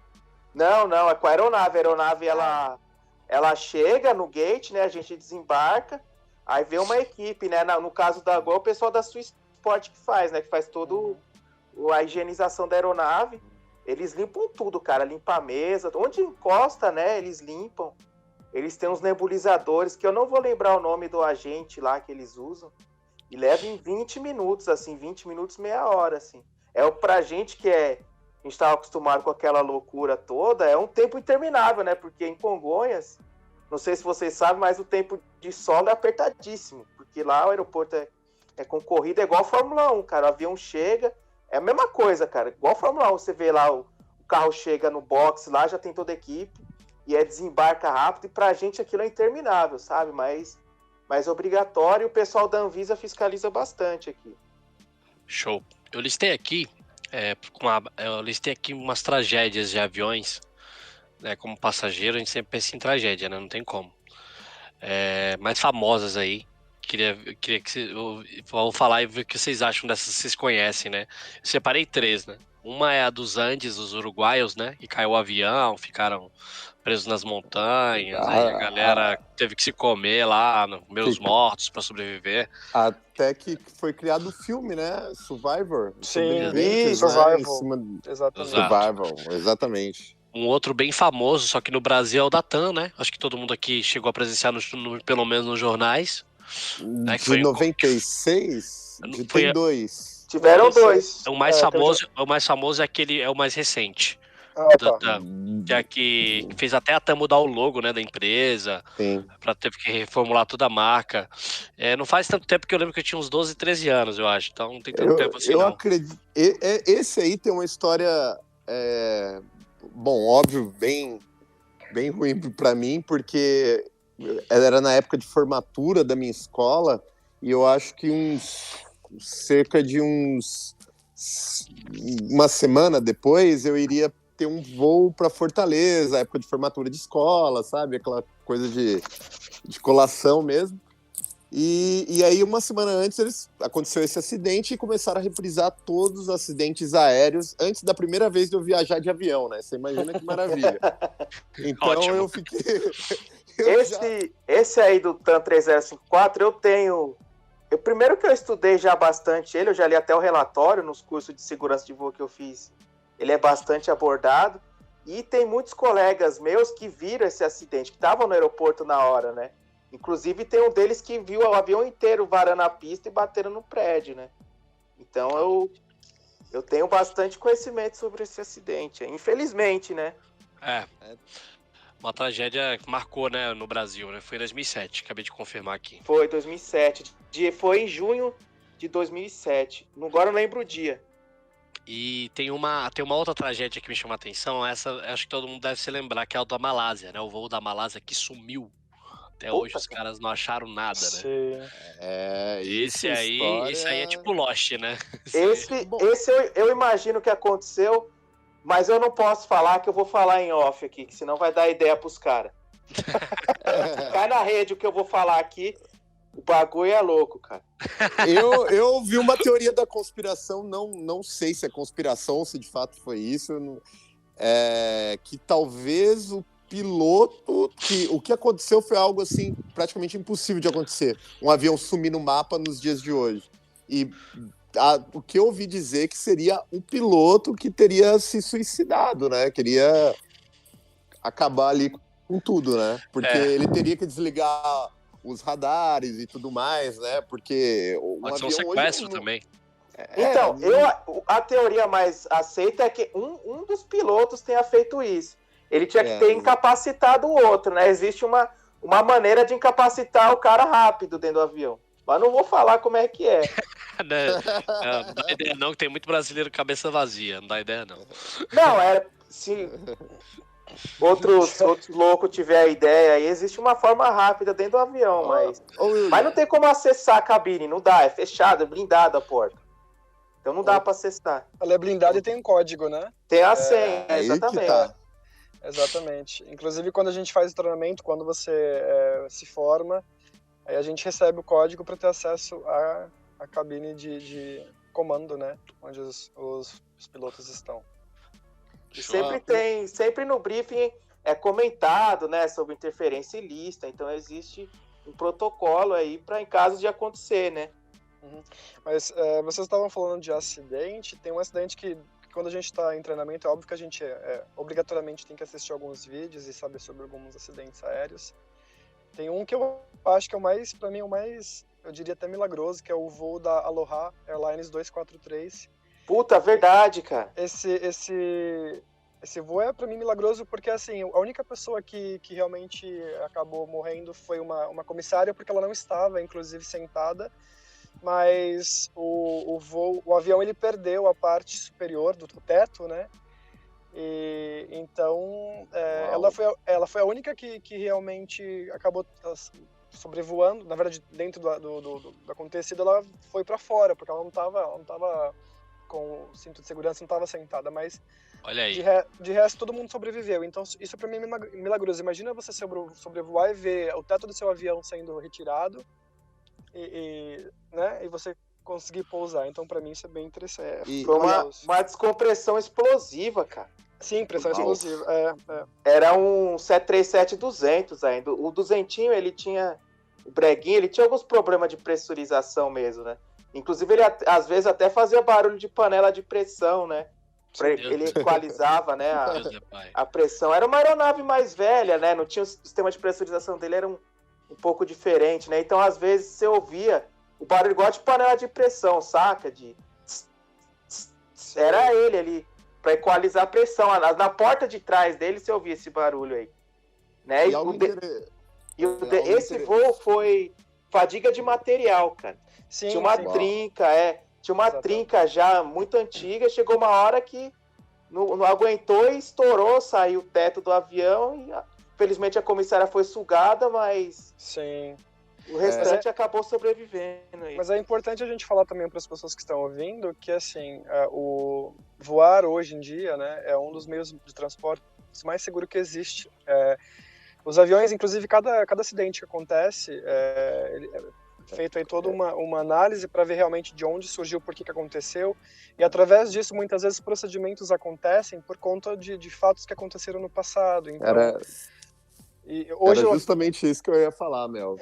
Não, é com a aeronave. A aeronave, ela chega no gate, né? A gente desembarca, aí vem uma equipe, né? No caso da Gol, o pessoal da Swiss Sport que faz, né? Que faz toda a higienização da aeronave. Eles limpam tudo, cara. Limpa a mesa. Onde encosta, né? Eles limpam. eles têm uns nebulizadores, que eu não vou lembrar o nome do agente lá que eles usam, e leva em 20 minutos, assim, 20 minutos, meia hora, assim. Pra gente que a gente estava acostumado com aquela loucura toda, é um tempo interminável, né? Porque em Congonhas, não sei se vocês sabem, mas o tempo de solo é apertadíssimo, porque lá o aeroporto é concorrido, é igual a Fórmula 1, cara. O avião chega, é a mesma coisa, cara. Igual a Fórmula 1, você vê lá, o carro chega no box lá, já tem toda a equipe, e desembarca rápido, e pra gente aquilo é interminável, sabe? Mas obrigatório, o pessoal da Anvisa fiscaliza bastante aqui. Show. Eu listei aqui, umas tragédias de aviões, né? Como passageiro, a gente sempre pensa em tragédia, né? Não tem como. Mais famosas aí. Queria que eu vou falar e ver o que vocês acham dessas, vocês conhecem, né? Eu separei 3, né? Uma é a dos Andes, os uruguaios, né? Que caiu o avião, ficaram presos nas montanhas, aí a galera teve que se comer lá, meus mortos para sobreviver. Até que foi criado o filme, né? Survivor. Sim, Survival. Né? Exatamente. Survival, exatamente. Um outro bem famoso, só que no Brasil é o da TAM, né? Acho que todo mundo aqui chegou a presenciar, pelo menos nos jornais. Né? De 96, tem 2. Tiveram 2. O mais famoso é aquele, é o mais recente. Que fez até a TAM mudar o logo, né, da empresa. Sim. Teve que reformular toda a marca. Não faz tanto tempo, que eu lembro que eu tinha uns 12, 13 anos, eu acho. Então não tem tanto tempo assim, eu não. Acredito. Esse aí tem uma história, bom, óbvio, bem ruim pra mim, porque era na época de formatura da minha escola, e eu acho que cerca de uma semana depois eu iria ter um voo para Fortaleza, época de formatura de escola, sabe? Aquela coisa de colação mesmo. E aí, uma semana antes, aconteceu esse acidente e começaram a reprisar todos os acidentes aéreos antes da primeira vez de eu viajar de avião, né? Você imagina que maravilha. Então, ótimo. Eu fiquei... Esse aí do TAM 3054, eu tenho... Primeiro que eu estudei já bastante eu já li até o relatório nos cursos de segurança de voo que eu fiz. Ele é bastante abordado. E tem muitos colegas meus que viram esse acidente, que estavam no aeroporto na hora, né? Inclusive tem um deles que viu o avião inteiro varando a pista e batendo no prédio, né? Então eu tenho bastante conhecimento sobre esse acidente, infelizmente, né? Uma tragédia que marcou, né, no Brasil, né? Foi em 2007, acabei de confirmar aqui. Foi 2007, foi em junho de 2007, agora eu não lembro o dia. E tem uma outra tragédia que me chama a atenção, essa acho que todo mundo deve se lembrar, que é o da Malásia, né? O voo da Malásia que sumiu. Até hoje os caras não acharam nada, né? Sim. Esse aí é tipo Lost, né? Esse eu imagino que aconteceu, mas eu não posso falar, que eu vou falar em off aqui, que senão vai dar ideia pros caras. Cai na rede o que eu vou falar aqui, o bagulho é louco, cara. Eu vi uma teoria da conspiração, não sei se é conspiração ou se de fato foi isso, que talvez o piloto, o que aconteceu foi algo assim praticamente impossível de acontecer, um avião sumir no mapa nos dias de hoje, e o que eu ouvi dizer que seria o piloto que teria se suicidado, né, queria acabar ali com tudo, né, porque ele teria que desligar os radares e tudo mais, né, porque pode ser um sequestro também. Então, a teoria mais aceita é que um dos pilotos tenha feito isso. Ele tinha que ter incapacitado o outro, né? Existe uma maneira de incapacitar o cara rápido dentro do avião. Mas não vou falar como é que é. Não dá ideia não, que tem muito brasileiro cabeça vazia. Não dá ideia não. Não, se outros loucos tiver a ideia aí, existe uma forma rápida dentro do avião, mas não tem como acessar a cabine, não dá, é fechado, é blindada a porta. Então não dá pra acessar. Ela é blindada e tem um código, né? Tem a senha, exatamente. Exatamente. Inclusive, quando a gente faz o treinamento, quando você se forma, aí a gente recebe o código para ter acesso à cabine de comando, né? Onde os pilotos estão. E sempre no briefing é comentado, né, sobre interferência ilícita. Então existe um protocolo aí para em caso de acontecer, né? Mas vocês estavam falando de acidente, tem um acidente que quando a gente está em treinamento, é óbvio que a gente obrigatoriamente tem que assistir alguns vídeos e saber sobre alguns acidentes aéreos. Tem um que eu acho que é o mais, para mim, eu diria até milagroso, que é o voo da Aloha Airlines 243. Puta, verdade, cara. Esse voo é para mim milagroso porque, assim, a única pessoa que realmente acabou morrendo foi uma comissária, porque ela não estava, inclusive, sentada, mas o avião ele perdeu a parte superior do teto, né? E então ela foi a única que realmente acabou sobrevoando. Na verdade, dentro do acontecido, ela foi para fora, porque ela não estava com o cinto de segurança, não estava sentada, mas olha aí. De resto todo mundo sobreviveu. Então isso para mim é milagroso. Imagina você sobrevoar e ver o teto do seu avião sendo retirado né, e você conseguir pousar. Então para mim isso é bem interessante. Foi uma descompressão explosiva, cara. Sim, pressão explosiva. Era um 737-200 ainda. O duzentinho, ele tinha o breguinho, ele tinha alguns problemas de pressurização mesmo, né? Inclusive, ele às vezes até fazia barulho de panela de pressão, né? Ele equalizava, né, a pressão. Era uma aeronave mais velha, né? Não tinha o sistema de pressurização dele, era um pouco diferente, né? Então, às vezes, você ouvia o barulho igual de panela de pressão, saca? Era ele ali, para equalizar a pressão. Na porta de trás dele, você ouvia esse barulho aí. Né? Esse voo foi fadiga de material, cara. Sim, tinha uma trinca, tinha uma trinca já muito antiga, chegou uma hora que não aguentou e estourou, saiu o teto do avião e felizmente a comissária foi sugada, mas sim. O restante acabou sobrevivendo. Aí. Mas é importante a gente falar também para as pessoas que estão ouvindo que assim, o voar hoje em dia, né, é um dos meios de transporte mais seguro que existe. Os aviões, inclusive, cada acidente que acontece, feito aí toda uma análise para ver realmente de onde surgiu, por que aconteceu, e através disso muitas vezes procedimentos acontecem por conta de fatos que aconteceram no passado. Então, era justamente isso que eu ia falar, Mel.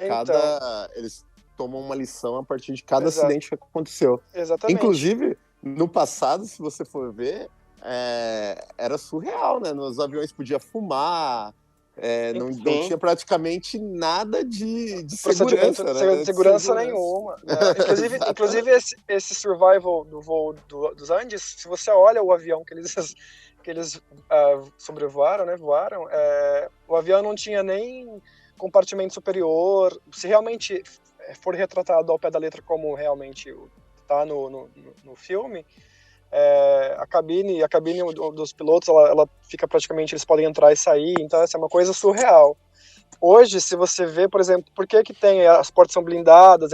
Eles tomam uma lição a partir de cada acidente que aconteceu. Exatamente. Inclusive, no passado, se você for ver, era surreal, né? Nos aviões podia fumar. Não tinha praticamente nada de segurança, né? De segurança nenhuma. Inclusive esse survival do voo dos Andes, se você olha o avião que eles sobrevoaram, né, voaram, o avião não tinha nem compartimento superior. Se realmente for retratado ao pé da letra como realmente está no filme, a cabine dos pilotos, ela fica praticamente, eles podem entrar e sair, então essa é uma coisa surreal. Hoje, se você vê, por exemplo, por que tem as portas são blindadas,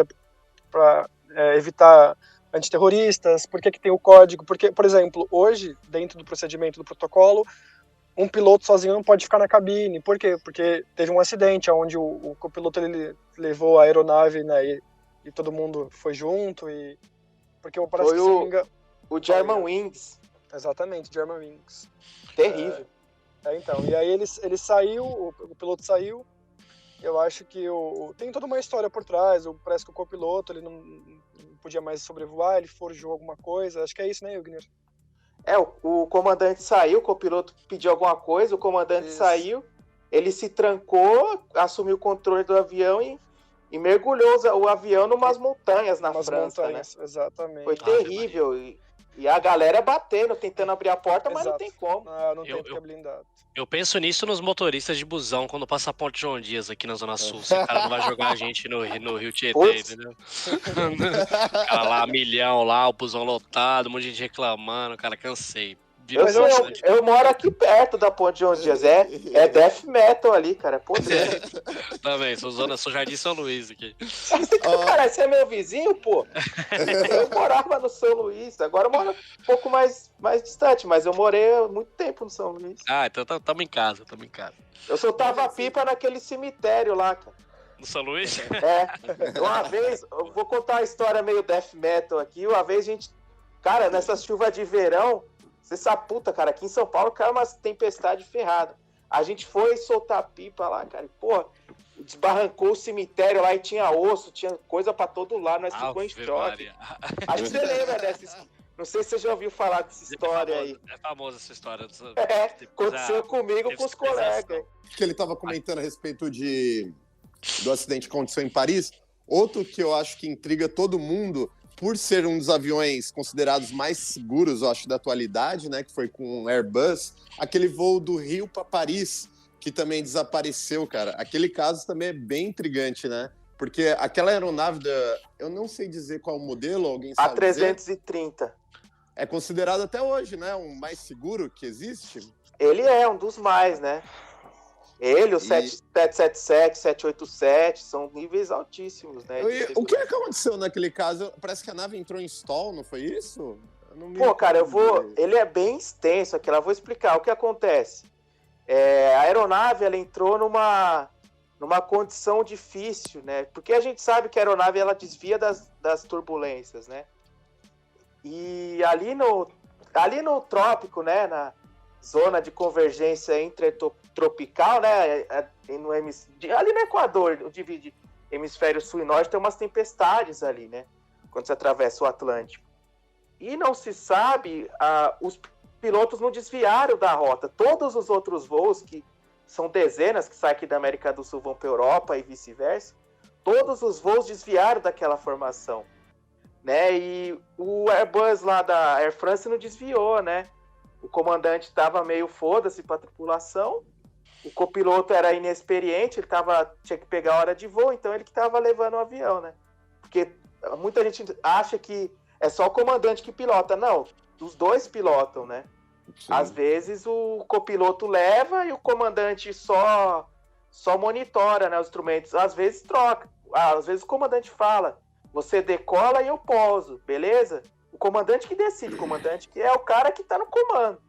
para evitar antiterroristas, por que tem o código, porque, por exemplo, hoje, dentro do procedimento do protocolo, um piloto sozinho não pode ficar na cabine. Por quê? Porque teve um acidente onde o copiloto ele levou a aeronave, né, e todo mundo foi junto, e porque parece que o Germanwings. Exatamente, Germanwings. Terrível. Então, e aí ele saiu, o piloto saiu. Eu acho que tem toda uma história por trás. Parece que o copiloto ele não podia mais sobrevoar, ele forjou alguma coisa. Acho que é isso, né, Wigner? O comandante saiu, o copiloto pediu alguma coisa, o comandante saiu, ele se trancou, assumiu o controle do avião e mergulhou o avião numas montanhas na França, né? Exatamente. Foi terrível. E a galera batendo, tentando abrir a porta, mas não tem como. Não tem porque é blindado. Eu penso nisso nos motoristas de busão, quando passa a ponte João Dias aqui na Zona Sul. Esse cara não vai jogar a gente no Rio Tietê, entendeu? Cara lá, milhão lá, o busão lotado, um monte de gente reclamando, cara, cansei. Eu moro aqui perto da ponte João Dias. É death metal ali, cara. Poder. Também, sou Jardim São Luís aqui. Cara, você é meu vizinho, pô? Eu morava no São Luís. Agora eu moro um pouco mais distante, mas eu morei há muito tempo no São Luís. Ah, então tamo em casa. Eu soltava pipa naquele cemitério lá, cara. No São Luís? Uma vez, eu vou contar uma história meio death metal aqui. Uma vez a gente, cara, nessa chuva de verão, você sabe, puta, cara, aqui em São Paulo caiu uma tempestade ferrada. A gente foi soltar pipa lá, cara, e, porra, desbarrancou o cemitério lá e tinha osso, tinha coisa pra todo lado, nós ficou em choque. Acho que você lembra Não sei se você já ouviu falar dessa história aí. É famosa essa história. Aconteceu comigo com os colegas. Que ele estava comentando a respeito do acidente que aconteceu em Paris. Outro que eu acho que intriga todo mundo, por ser um dos aviões considerados mais seguros, eu acho, da atualidade, né? Que foi com o Airbus, aquele voo do Rio para Paris, que também desapareceu, cara. Aquele caso também é bem intrigante, né? Porque aquela aeronave eu não sei dizer qual o modelo, alguém sabe A330. É considerado até hoje, né? O mais seguro que existe. Ele é um dos mais, né? Ele, o 777, 787, são níveis altíssimos, né? O que aconteceu naquele caso? Parece que a nave entrou em stall, não foi isso? Cara, ele é bem extenso aqui, eu vou explicar o que acontece. A aeronave, ela entrou numa condição difícil, né? Porque a gente sabe que a aeronave, ela desvia das turbulências, né? E ali no trópico, né? Na zona de convergência intertropical, né? Ali no Equador, divide hemisfério sul e norte, tem umas tempestades ali, né? Quando você atravessa o Atlântico. E não se sabe, os pilotos não desviaram da rota. Todos os outros voos, que são dezenas que saem aqui da América do Sul, vão para a Europa e vice-versa, todos os voos desviaram daquela formação, né? E o Airbus lá da Air France não desviou, né? O comandante estava meio foda-se para a tripulação, o copiloto era inexperiente, ele tinha que pegar a hora de voo, então ele que estava levando o avião, né? Porque muita gente acha que é só o comandante que pilota. Não, os dois pilotam, né? Sim. Às vezes o copiloto leva e o comandante só monitora, né, os instrumentos. Às vezes troca. Às vezes o comandante fala, você decola e eu pouso, beleza? O comandante que decide, o comandante que é o cara que tá no comando.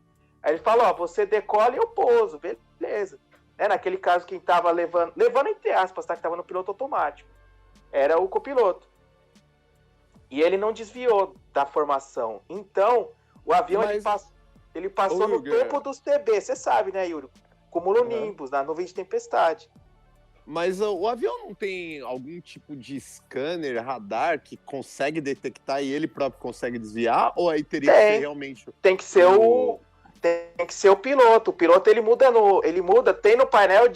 Aí ele fala, você decola e eu pouso, beleza. Naquele caso, quem tava levando entre aspas, tá, que tava no piloto automático, era o copiloto. E ele não desviou da formação. Então, o avião ele passou no topo dos TB, você sabe, né, Yuri? Cumulonimbus, na nuvem de tempestade. Mas o avião não tem algum tipo de scanner, radar, que consegue detectar e ele próprio consegue desviar? Ou aí teria que ser realmente... Tem que ser o piloto. O piloto, ele muda, tem no painel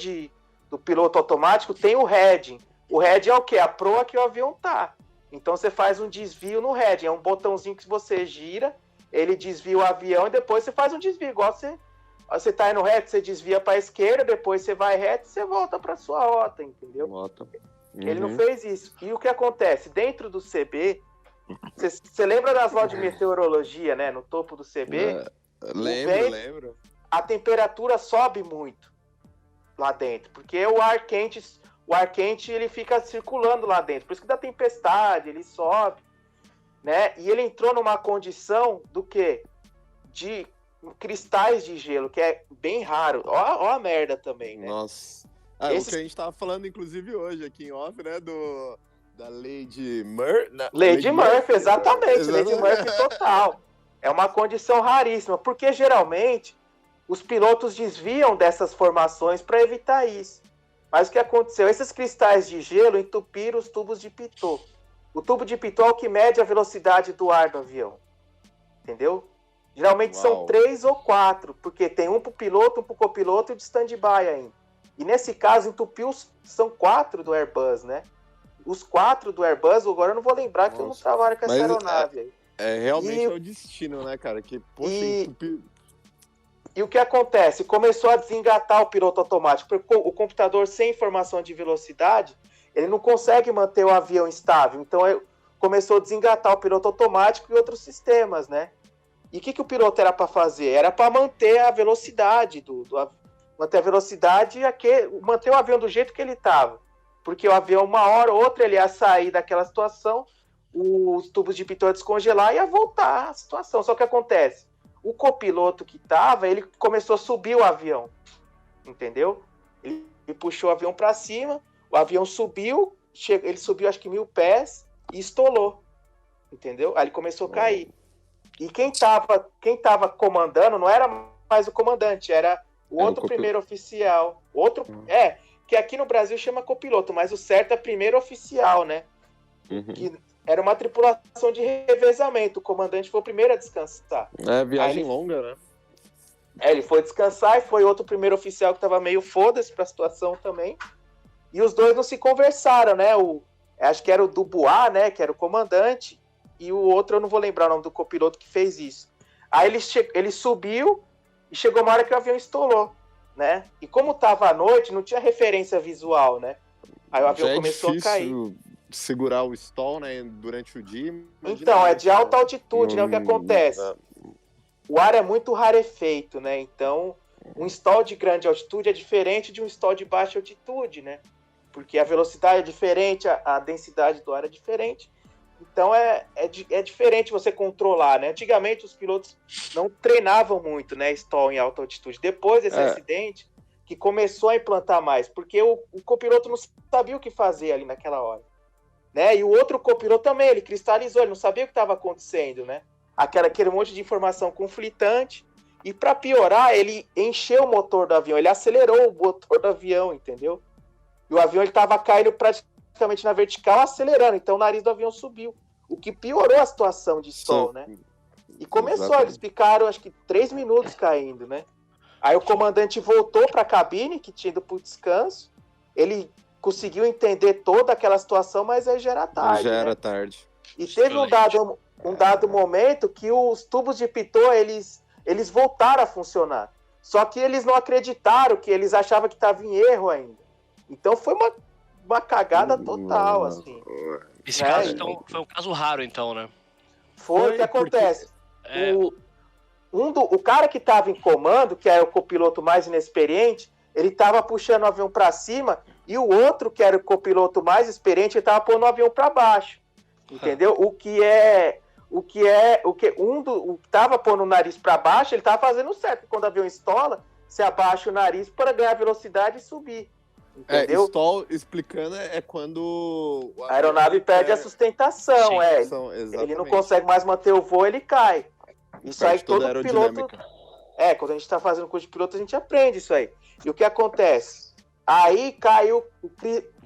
do piloto automático, tem o heading. O heading é o quê? A proa que o avião tá. Então você faz um desvio no heading, é um botãozinho que você gira, ele desvia o avião e depois você faz um desvio, igual você tá indo reto, você desvia para a esquerda, depois você vai reto e você volta para sua rota, entendeu? Ele não fez isso. E o que acontece? Dentro do CB, você lembra das lojas de meteorologia, né? No topo do CB? Lembro. A temperatura sobe muito lá dentro, porque o ar quente ele fica circulando lá dentro, por isso que dá tempestade, ele sobe, né? E ele entrou numa condição do quê? De cristais de gelo, que é bem raro. Ó a merda também, né? Nossa. O que a gente tava falando, inclusive, hoje aqui em off, né? Da Lady Murphy. Lady Murphy, exatamente. Lady Murphy total. É uma condição raríssima, porque geralmente os pilotos desviam dessas formações para evitar isso. Mas o que aconteceu? Esses cristais de gelo entupiram os tubos de pitot. O tubo de pitot é o que mede a velocidade do ar do avião. Entendeu? Geralmente são 3 ou 4, porque tem um pro piloto, um pro copiloto e o de stand-by ainda. E nesse caso, entupiu, são 4 do Airbus, né? Os 4 do Airbus, agora eu não vou lembrar que eu não trabalho com essa aeronave aí. Realmente é o destino, né, cara? Que, poxa, entupiu. E o que acontece? Começou a desengatar o piloto automático, porque o computador sem informação de velocidade, ele não consegue manter o avião estável. Então, começou a desengatar o piloto automático e outros sistemas, né? E o que o piloto era para fazer? Era para manter a velocidade manter a velocidade e manter o avião do jeito que ele estava. Porque o avião, uma hora ou outra, ele ia sair daquela situação, os tubos de pitot ia descongelar e ia voltar à situação. Só que acontece? O copiloto que estava, ele começou a subir o avião. Entendeu? Ele puxou o avião para cima, o avião subiu, ele subiu acho que 1000 pés e estolou. Entendeu? Aí ele começou a cair. E quem tava comandando não era mais o comandante, era o outro primeiro oficial. Que aqui no Brasil chama copiloto, mas o certo é primeiro oficial, né? era uma tripulação de revezamento. O comandante foi o primeiro a descansar. Viagem longa, né? Ele foi descansar e foi outro primeiro oficial que tava meio foda-se pra situação também. E os dois não se conversaram, né? Acho que era o Dubois, né? Que era o comandante. E o outro, eu não vou lembrar o nome do copiloto que fez isso. Aí ele subiu e chegou uma hora que o avião estourou, né? E como tava à noite, não tinha referência visual, né? Aí o avião começou a cair. Segurar o stall, né? Durante o dia. Então, é de alta altitude, né? O que acontece? O ar é muito rarefeito, né? Então, um stall de grande altitude é diferente de um stall de baixa altitude, né? Porque a velocidade é diferente, a densidade do ar é diferente. Então, é diferente você controlar, né? Antigamente, os pilotos não treinavam muito, né? Stall em alta altitude. Depois desse acidente, que começou a implantar mais. Porque o copiloto não sabia o que fazer ali naquela hora. Né? E o outro copiloto também, ele cristalizou, ele não sabia o que estava acontecendo, né? Aquele monte de informação conflitante. E para piorar, ele encheu o motor do avião, ele acelerou o motor do avião, entendeu? E o avião estava caindo praticamente na vertical, acelerando. Então o nariz do avião subiu. O que piorou a situação de stall, né? E começou, eles ficaram acho que 3 minutos caindo, né? Aí o comandante voltou para a cabine, que tinha ido para o descanso. Ele conseguiu entender toda aquela situação, mas aí já era tarde. Já era tarde. E teve um dado momento que os tubos de pitot, eles voltaram a funcionar. Só que eles não acreditaram, que eles achavam que estava em erro ainda. Então foi uma cagada total, assim. Esse caso, então, foi um caso raro, então, né? Foi o que acontece. O cara que estava em comando, que era o copiloto mais inexperiente, ele estava puxando o avião para cima, e o outro, que era o copiloto mais experiente, ele estava pondo o avião para baixo. Entendeu? O que estava pondo o nariz para baixo, ele estava fazendo certo. Quando o avião estola, você abaixa o nariz para ganhar velocidade e subir. Entendeu? Stall, explicando, é quando a aeronave perde a sustentação. Ele não consegue mais manter o voo, ele cai. Isso aí todo piloto... quando a gente está fazendo curso de piloto, a gente aprende isso aí. E o que acontece? Aí caiu o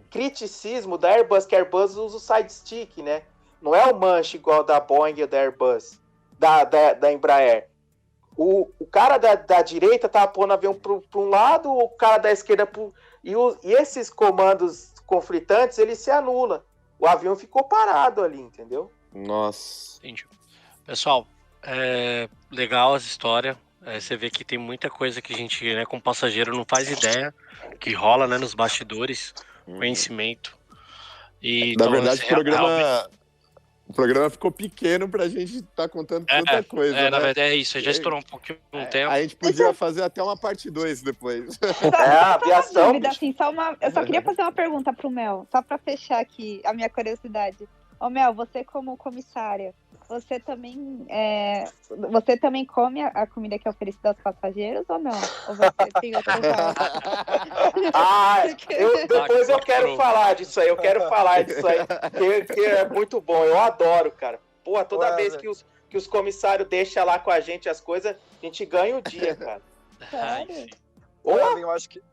criticismo da Airbus, que a Airbus usa o side stick, né? Não é o manche igual da Boeing e da Airbus, da Embraer. O cara da direita tava pondo o avião para um lado, o cara da esquerda e esses comandos conflitantes, ele se anula. O avião ficou parado ali, entendeu? Nossa. Entendi. Pessoal, legal essa história. Você vê que tem muita coisa que a gente, né, como passageiro, não faz ideia que rola, né, nos bastidores, conhecimento. E, na verdade, o programa ficou pequeno pra gente estar contando tanta coisa. Na verdade é isso, já estourou um pouquinho tempo. A gente podia fazer até uma parte 2 depois. Aviação. Assim, eu só queria fazer uma pergunta pro Mel, só pra fechar aqui a minha curiosidade. Ô Mel, você como comissária, você também come a comida que é oferecida aos passageiros ou não? Ou você tem outra depois eu quero falar disso aí, que é muito bom, eu adoro, cara. Pô, toda vez que os comissários deixam lá com a gente as coisas, a gente ganha o dia, cara. Sério?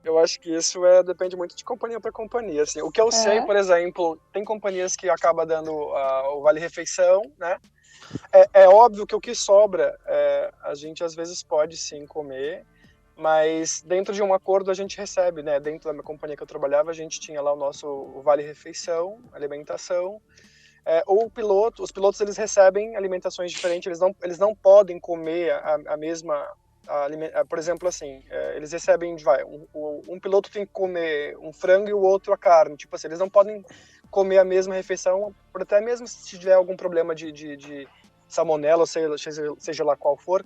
Eu acho que isso depende muito de companhia para companhia. Assim. O que eu sei, por exemplo, tem companhias que acabam dando o vale-refeição, né? É óbvio que o que sobra, a gente às vezes pode sim comer, mas dentro de um acordo a gente recebe, né? Dentro da minha companhia que eu trabalhava, a gente tinha lá o vale-refeição, alimentação. Os pilotos eles recebem alimentações diferentes, eles não podem comer a mesma... por exemplo, assim, eles recebem, um piloto tem que comer um frango e o outro a carne, tipo assim, eles não podem comer a mesma refeição, até mesmo se tiver algum problema de salmonela, ou seja lá qual for,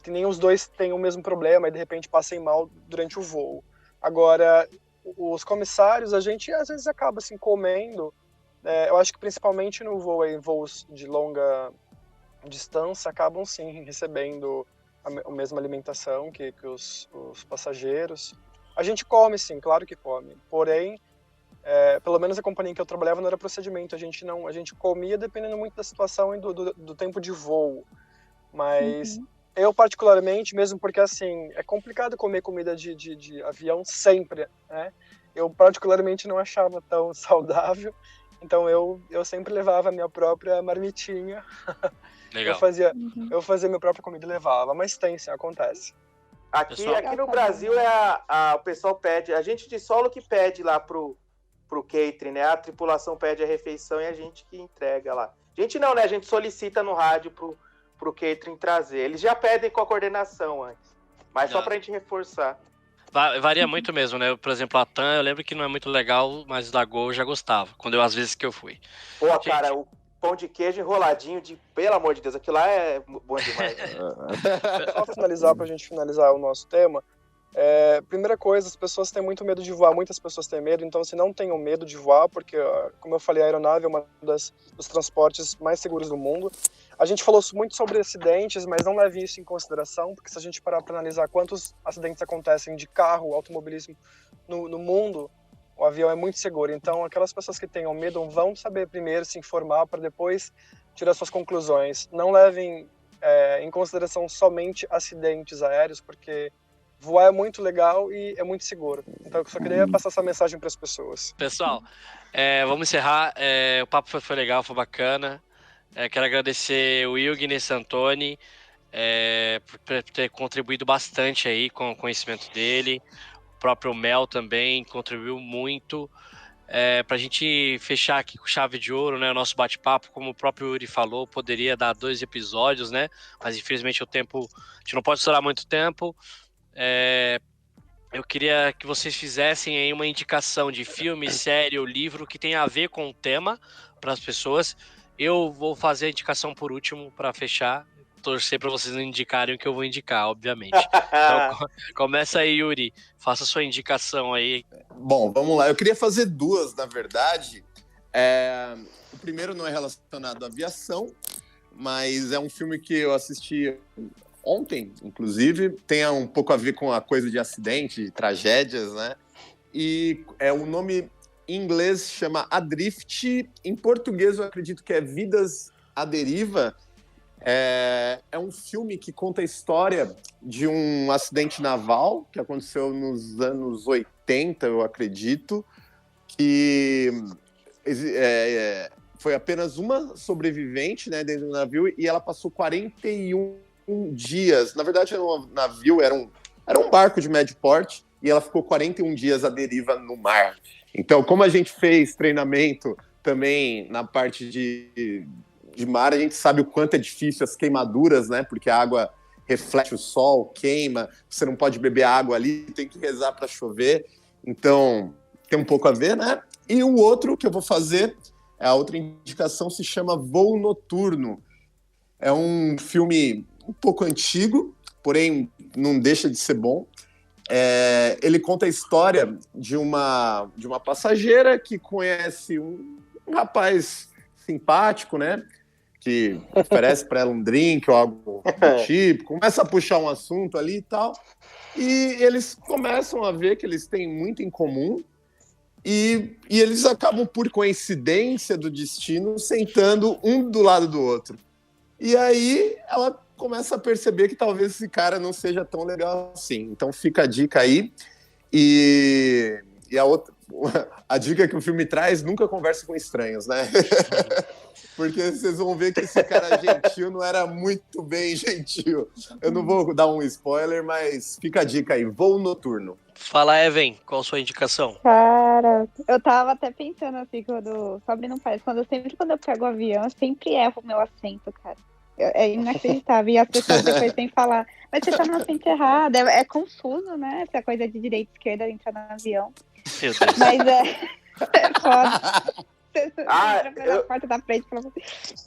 que nem os dois têm o mesmo problema e de repente passem mal durante o voo. Agora, os comissários, a gente às vezes acaba assim comendo, eu acho que principalmente no voo, em voos de longa distância, acabam sim recebendo a mesma alimentação que os passageiros. A gente come sim, claro que come, porém pelo menos a companhia que eu trabalhava não era procedimento, a gente comia dependendo muito da situação e do tempo de voo, mas eu particularmente, mesmo porque assim, é complicado comer comida de avião sempre, né? Eu particularmente não achava tão saudável, Então eu sempre levava a minha própria marmitinha. Legal. Eu fazia minha própria comida e levava, mas tem, sim, acontece. Aqui no Brasil o pessoal pede, a gente de solo que pede lá pro catering, né? A tripulação pede a refeição e a gente que entrega lá. A gente não, né? A gente solicita no rádio pro catering trazer. Eles já pedem com a coordenação antes, mas só pra gente reforçar. Varia muito mesmo, né? Por exemplo, a TAM, eu lembro que não é muito legal, mas da Gol eu já gostava, às vezes que eu fui. Pô, gente, cara, o pão de queijo enroladinho, pelo amor de Deus, aquilo lá é bom demais. Só finalizar, pra gente finalizar o nosso tema, primeira coisa, as pessoas têm muito medo de voar, muitas pessoas têm medo, então se não tenham medo de voar, porque, como eu falei, a aeronave é uma dos transportes mais seguros do mundo. A gente falou muito sobre acidentes, mas não leve isso em consideração, porque se a gente parar para analisar quantos acidentes acontecem de carro, automobilismo no mundo, o avião é muito seguro. Então, aquelas pessoas que tenham medo vão saber primeiro se informar para depois tirar suas conclusões. Não levem em consideração somente acidentes aéreos, porque voar é muito legal e é muito seguro. Então, eu só queria passar essa mensagem para as pessoas. Pessoal, vamos encerrar. O papo foi legal, foi bacana. Quero agradecer o Ilgner Santoni por ter contribuído bastante aí com o conhecimento dele. O próprio Mel também contribuiu muito. Para a gente fechar aqui com chave de ouro, né, o nosso bate-papo, como o próprio Yuri falou, poderia dar 2 episódios, né? Mas infelizmente a gente não pode estourar muito tempo. Eu queria que vocês fizessem aí uma indicação de filme, série ou livro que tenha a ver com o tema para as pessoas. Eu vou fazer a indicação por último para fechar. Torcer para vocês não indicarem o que eu vou indicar, obviamente. Então, começa aí, Yuri. Faça sua indicação aí. Bom, vamos lá. Eu queria fazer 2, na verdade. O primeiro não é relacionado à aviação, mas é um filme que eu assisti ontem, inclusive. Tem um pouco a ver com a coisa de acidente, de tragédias, né? E o nome em inglês chama Adrift. Em português, eu acredito que é Vidas à Deriva. É um filme que conta a história de um acidente naval que aconteceu nos anos 80, eu acredito, que foi apenas uma sobrevivente, né, dentro do navio, e ela passou 41 dias. Na verdade, o navio era um barco de médio porte, e ela ficou 41 dias à deriva no mar. Então, como a gente fez treinamento também na parte de mar, a gente sabe o quanto é difícil as queimaduras, né? Porque a água reflete o sol, queima, você não pode beber água ali, tem que rezar para chover. Então, tem um pouco a ver, né? E o outro que eu vou fazer, a outra indicação se chama Voo Noturno. É um filme um pouco antigo, porém não deixa de ser bom. Ele conta a história de uma passageira que conhece um rapaz simpático, né? Que oferece para ela um drink ou algo do tipo, começa a puxar um assunto ali e tal, e eles começam a ver que eles têm muito em comum, e eles acabam, por coincidência do destino, sentando um do lado do outro. E aí ela começa a perceber que talvez esse cara não seja tão legal assim. Então fica a dica aí. E a dica que o filme traz: nunca converse com estranhos, né? Porque vocês vão ver que esse cara gentil não era muito bem gentil. Eu não vou dar um spoiler, mas fica a dica aí: Voo Noturno. Fala, Evan, qual a sua indicação? Cara, eu tava até pensando assim, só abrindo parênteses, quando eu pego o avião, eu sempre erro o meu assento, cara. É inacreditável. E as pessoas depois têm que falar, mas você tá no assento errado. É confuso, né? Essa coisa de direita e esquerda entrar no avião. Meu Deus. Mas é foda. Você porta da frente pra você.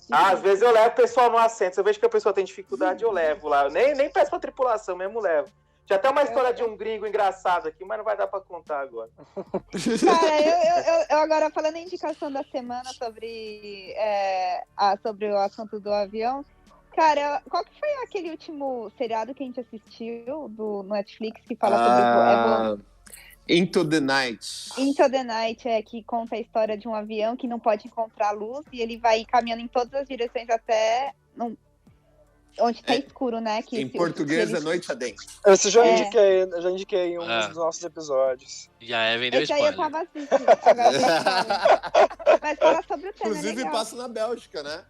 Às vezes eu levo o pessoal no assento. Se eu vejo que a pessoa tem dificuldade, eu levo lá. Eu nem peço pra tripulação, mesmo levo. Tinha até uma história de um gringo engraçado aqui, mas não vai dar pra contar agora. Cara, eu agora falando em indicação da semana sobre o assunto do avião. Cara, qual que foi aquele último seriado que a gente assistiu no Netflix que fala sobre Into the Night. Into the Night, que conta a história de um avião que não pode encontrar luz e ele vai caminhando em todas as direções até onde tá escuro, né? Que em português é Noite Adentro. Esse já indiquei em um dos nossos episódios. E a Evan deu Esse aí eu spoiler. tava assistindo. Agora tem spoiler. Mas fala sobre o tema, Inclusive legal. passa na Bélgica, né?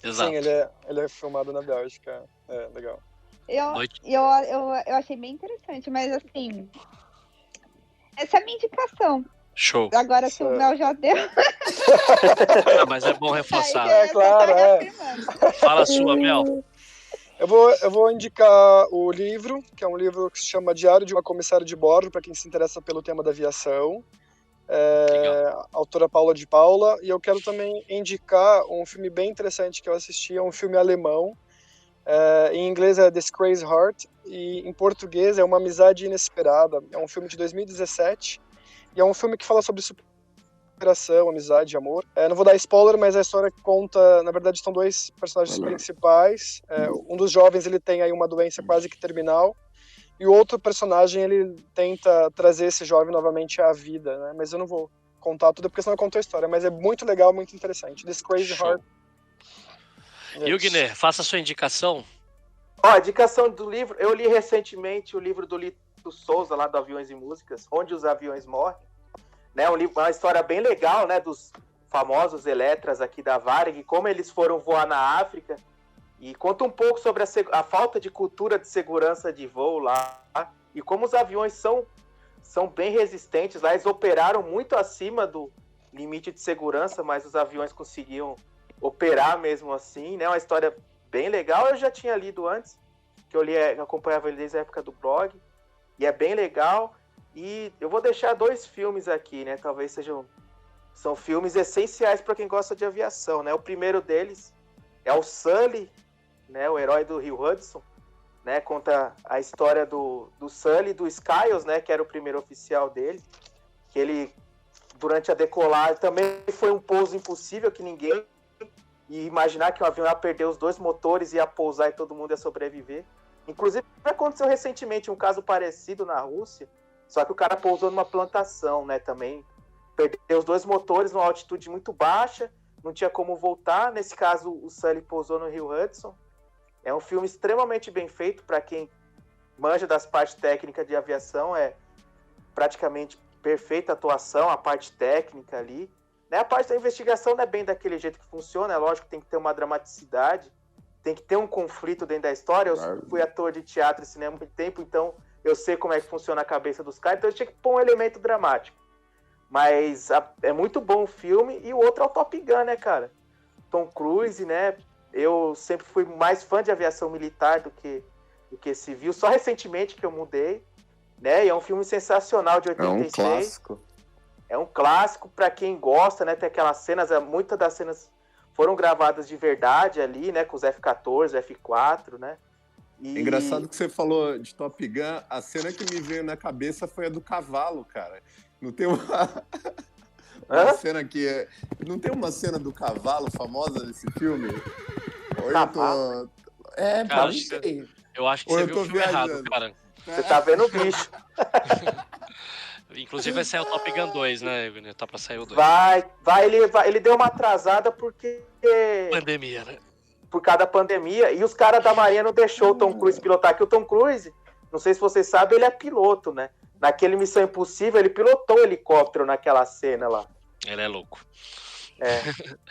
Exato. Sim, ele é filmado na Bélgica. É, legal. Eu achei bem interessante, mas assim... Essa é a minha indicação. Show. Agora, se o Mel já deu... Mas é bom reforçar. É, claro, Fala a sua, Mel. Eu vou indicar o livro, que é um livro que se chama Diário de uma Comissária de Bordo, para quem se interessa pelo tema da aviação. Autora Paula de Paula. E eu quero também indicar um filme bem interessante que eu assisti, é um filme alemão. Em inglês é This Crazy Heart, e em português é Uma Amizade Inesperada. É um filme de 2017, e é um filme que fala sobre superação, amizade, amor. Não vou dar spoiler, mas a história conta, na verdade, são dois personagens principais. Um dos jovens, ele tem aí uma doença quase que terminal, e o outro personagem, ele tenta trazer esse jovem novamente à vida, né? Mas eu não vou contar tudo, porque senão eu conto a história, mas é muito legal, muito interessante. This Crazy Heart. Hilgner, faça a sua indicação. A indicação do livro, eu li recentemente o livro do Lito Souza, lá do Aviões e Músicas, Onde os Aviões Morrem, né, uma história bem legal, né, dos famosos eletras aqui da Varig, como eles foram voar na África, e conta um pouco sobre a falta de cultura de segurança de voo lá, e como os aviões são bem resistentes lá, eles operaram muito acima do limite de segurança, mas os aviões conseguiam operar mesmo assim, né? Uma história bem legal. Eu já tinha lido antes, que eu acompanhava ele desde a época do blog, e é bem legal. E eu vou deixar 2 filmes aqui, né? Talvez são filmes essenciais para quem gosta de aviação, né? O primeiro deles é o Sully, né? O herói do Rio Hudson, né? Conta a história do Sully, do Skiles, né? Que era o primeiro oficial dele, que ele, durante a decolagem, também foi um pouso impossível, que ninguém e imaginar que o avião ia perder os 2 motores, ia pousar e todo mundo ia sobreviver. Inclusive, aconteceu recentemente um caso parecido na Rússia, só que o cara pousou numa plantação, né, também. Perdeu os 2 motores numa altitude muito baixa, não tinha como voltar. Nesse caso, o Sully pousou no Rio Hudson. É um filme extremamente bem feito para quem manja das partes técnicas de aviação. É praticamente perfeita a atuação, a parte técnica ali. A parte da investigação não é bem daquele jeito que funciona, é lógico que tem que ter uma dramaticidade, tem que ter um conflito dentro da história. Eu fui ator de teatro e cinema há muito tempo, então eu sei como é que funciona a cabeça dos caras, então eu tinha que pôr um elemento dramático. Mas é muito bom o filme, e o outro é o Top Gun, né, cara? Tom Cruise, né? Eu sempre fui mais fã de aviação militar do que civil, só recentemente que eu mudei, né? E é um filme sensacional de 86. É um clássico. É um clássico para quem gosta, né? Tem aquelas cenas, muitas das cenas foram gravadas de verdade ali, né? Com os F-14, F-4, né? É engraçado que você falou de Top Gun, a cena que me veio na cabeça foi a do cavalo, cara. Não tem uma cena que é... Não tem uma cena do cavalo famosa nesse filme? Ou cavalo? Cara, eu acho que você viu o filme errado, cara. Você tá vendo o bicho. Inclusive vai sair o Top Gun 2, né? Tá pra sair o 2. Ele deu uma atrasada porque... Pandemia, né? Por causa da pandemia. E os caras da Marinha não deixou o Tom Cruise pilotar. Que o Tom Cruise, não sei se vocês sabem, ele é piloto, né? Naquele Missão Impossível, ele pilotou o helicóptero naquela cena lá. Ele é louco.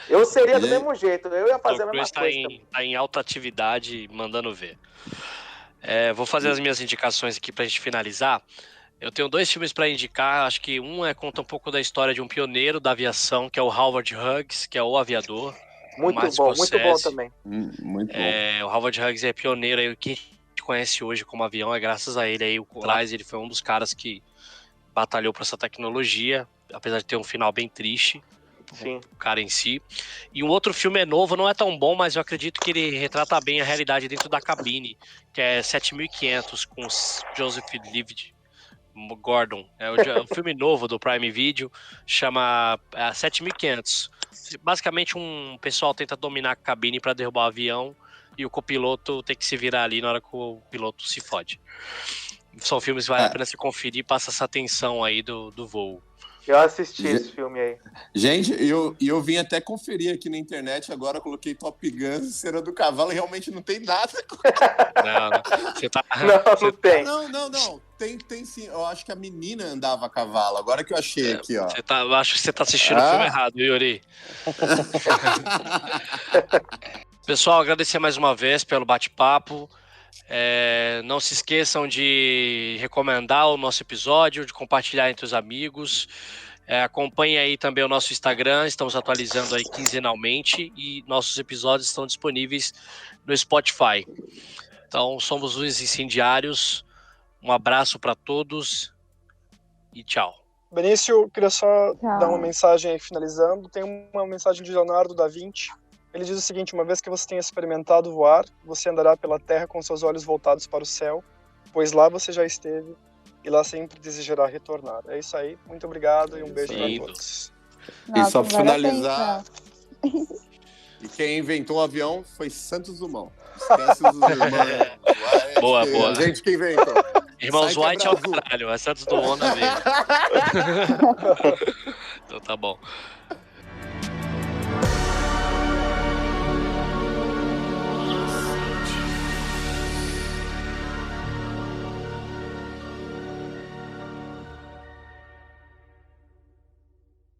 Eu seria do mesmo jeito. Eu ia fazer a mesma coisa. Tá em alta atividade, mandando ver. Vou fazer as minhas indicações aqui pra gente finalizar. Eu tenho 2 filmes para indicar. Acho que um conta um pouco da história de um pioneiro da aviação, que é o Howard Hughes, que é o aviador. Muito bom também. Muito bom. O Howard Hughes é pioneiro aí, que a gente conhece hoje como avião é graças a ele. Aí, ele foi um dos caras que batalhou por essa tecnologia, apesar de ter um final bem triste. Sim. O cara em si. E um outro filme novo, não é tão bom, mas eu acredito que ele retrata bem a realidade dentro da cabine, que é 7500, com Joseph Livid Gordon. É um filme novo do Prime Video, chama 7500. Basicamente um pessoal tenta dominar a cabine para derrubar o avião e o copiloto tem que se virar ali na hora que o piloto se fode. São filmes que vale a pena se conferir, passa essa tensão aí do voo. Eu assisti esse filme aí. Gente, eu vim até conferir aqui na internet agora, coloquei Top Gun, Cera do Cavalo, e realmente não tem nada. Não, você tá... Não tem. Não. Tem sim. Eu acho que a menina andava a cavalo. Agora que eu achei aqui, ó. Acho que você tá assistindo o filme errado, Yuri. Pessoal, agradecer mais uma vez pelo bate-papo. Não se esqueçam de recomendar o nosso episódio, de compartilhar entre os amigos. Acompanhe aí também o nosso Instagram, estamos atualizando aí quinzenalmente e nossos episódios estão disponíveis no Spotify. Então, somos os Incendiários. Um abraço para todos e tchau. Benício, queria só dar uma mensagem aí finalizando. Tem uma mensagem de Leonardo da Vinci. Ele diz o seguinte: uma vez que você tenha experimentado voar, você andará pela terra com seus olhos voltados para o céu, pois lá você já esteve e lá sempre desejará retornar. É isso aí, muito obrigado e um beijo para todos. Nossa, e só para finalizar, e quem inventou o avião foi Santos Dumont. Esquece os irmãos. Boa. A gente que inventou. Irmãos White é o caralho, é Santos Dumont da vida. Então tá bom.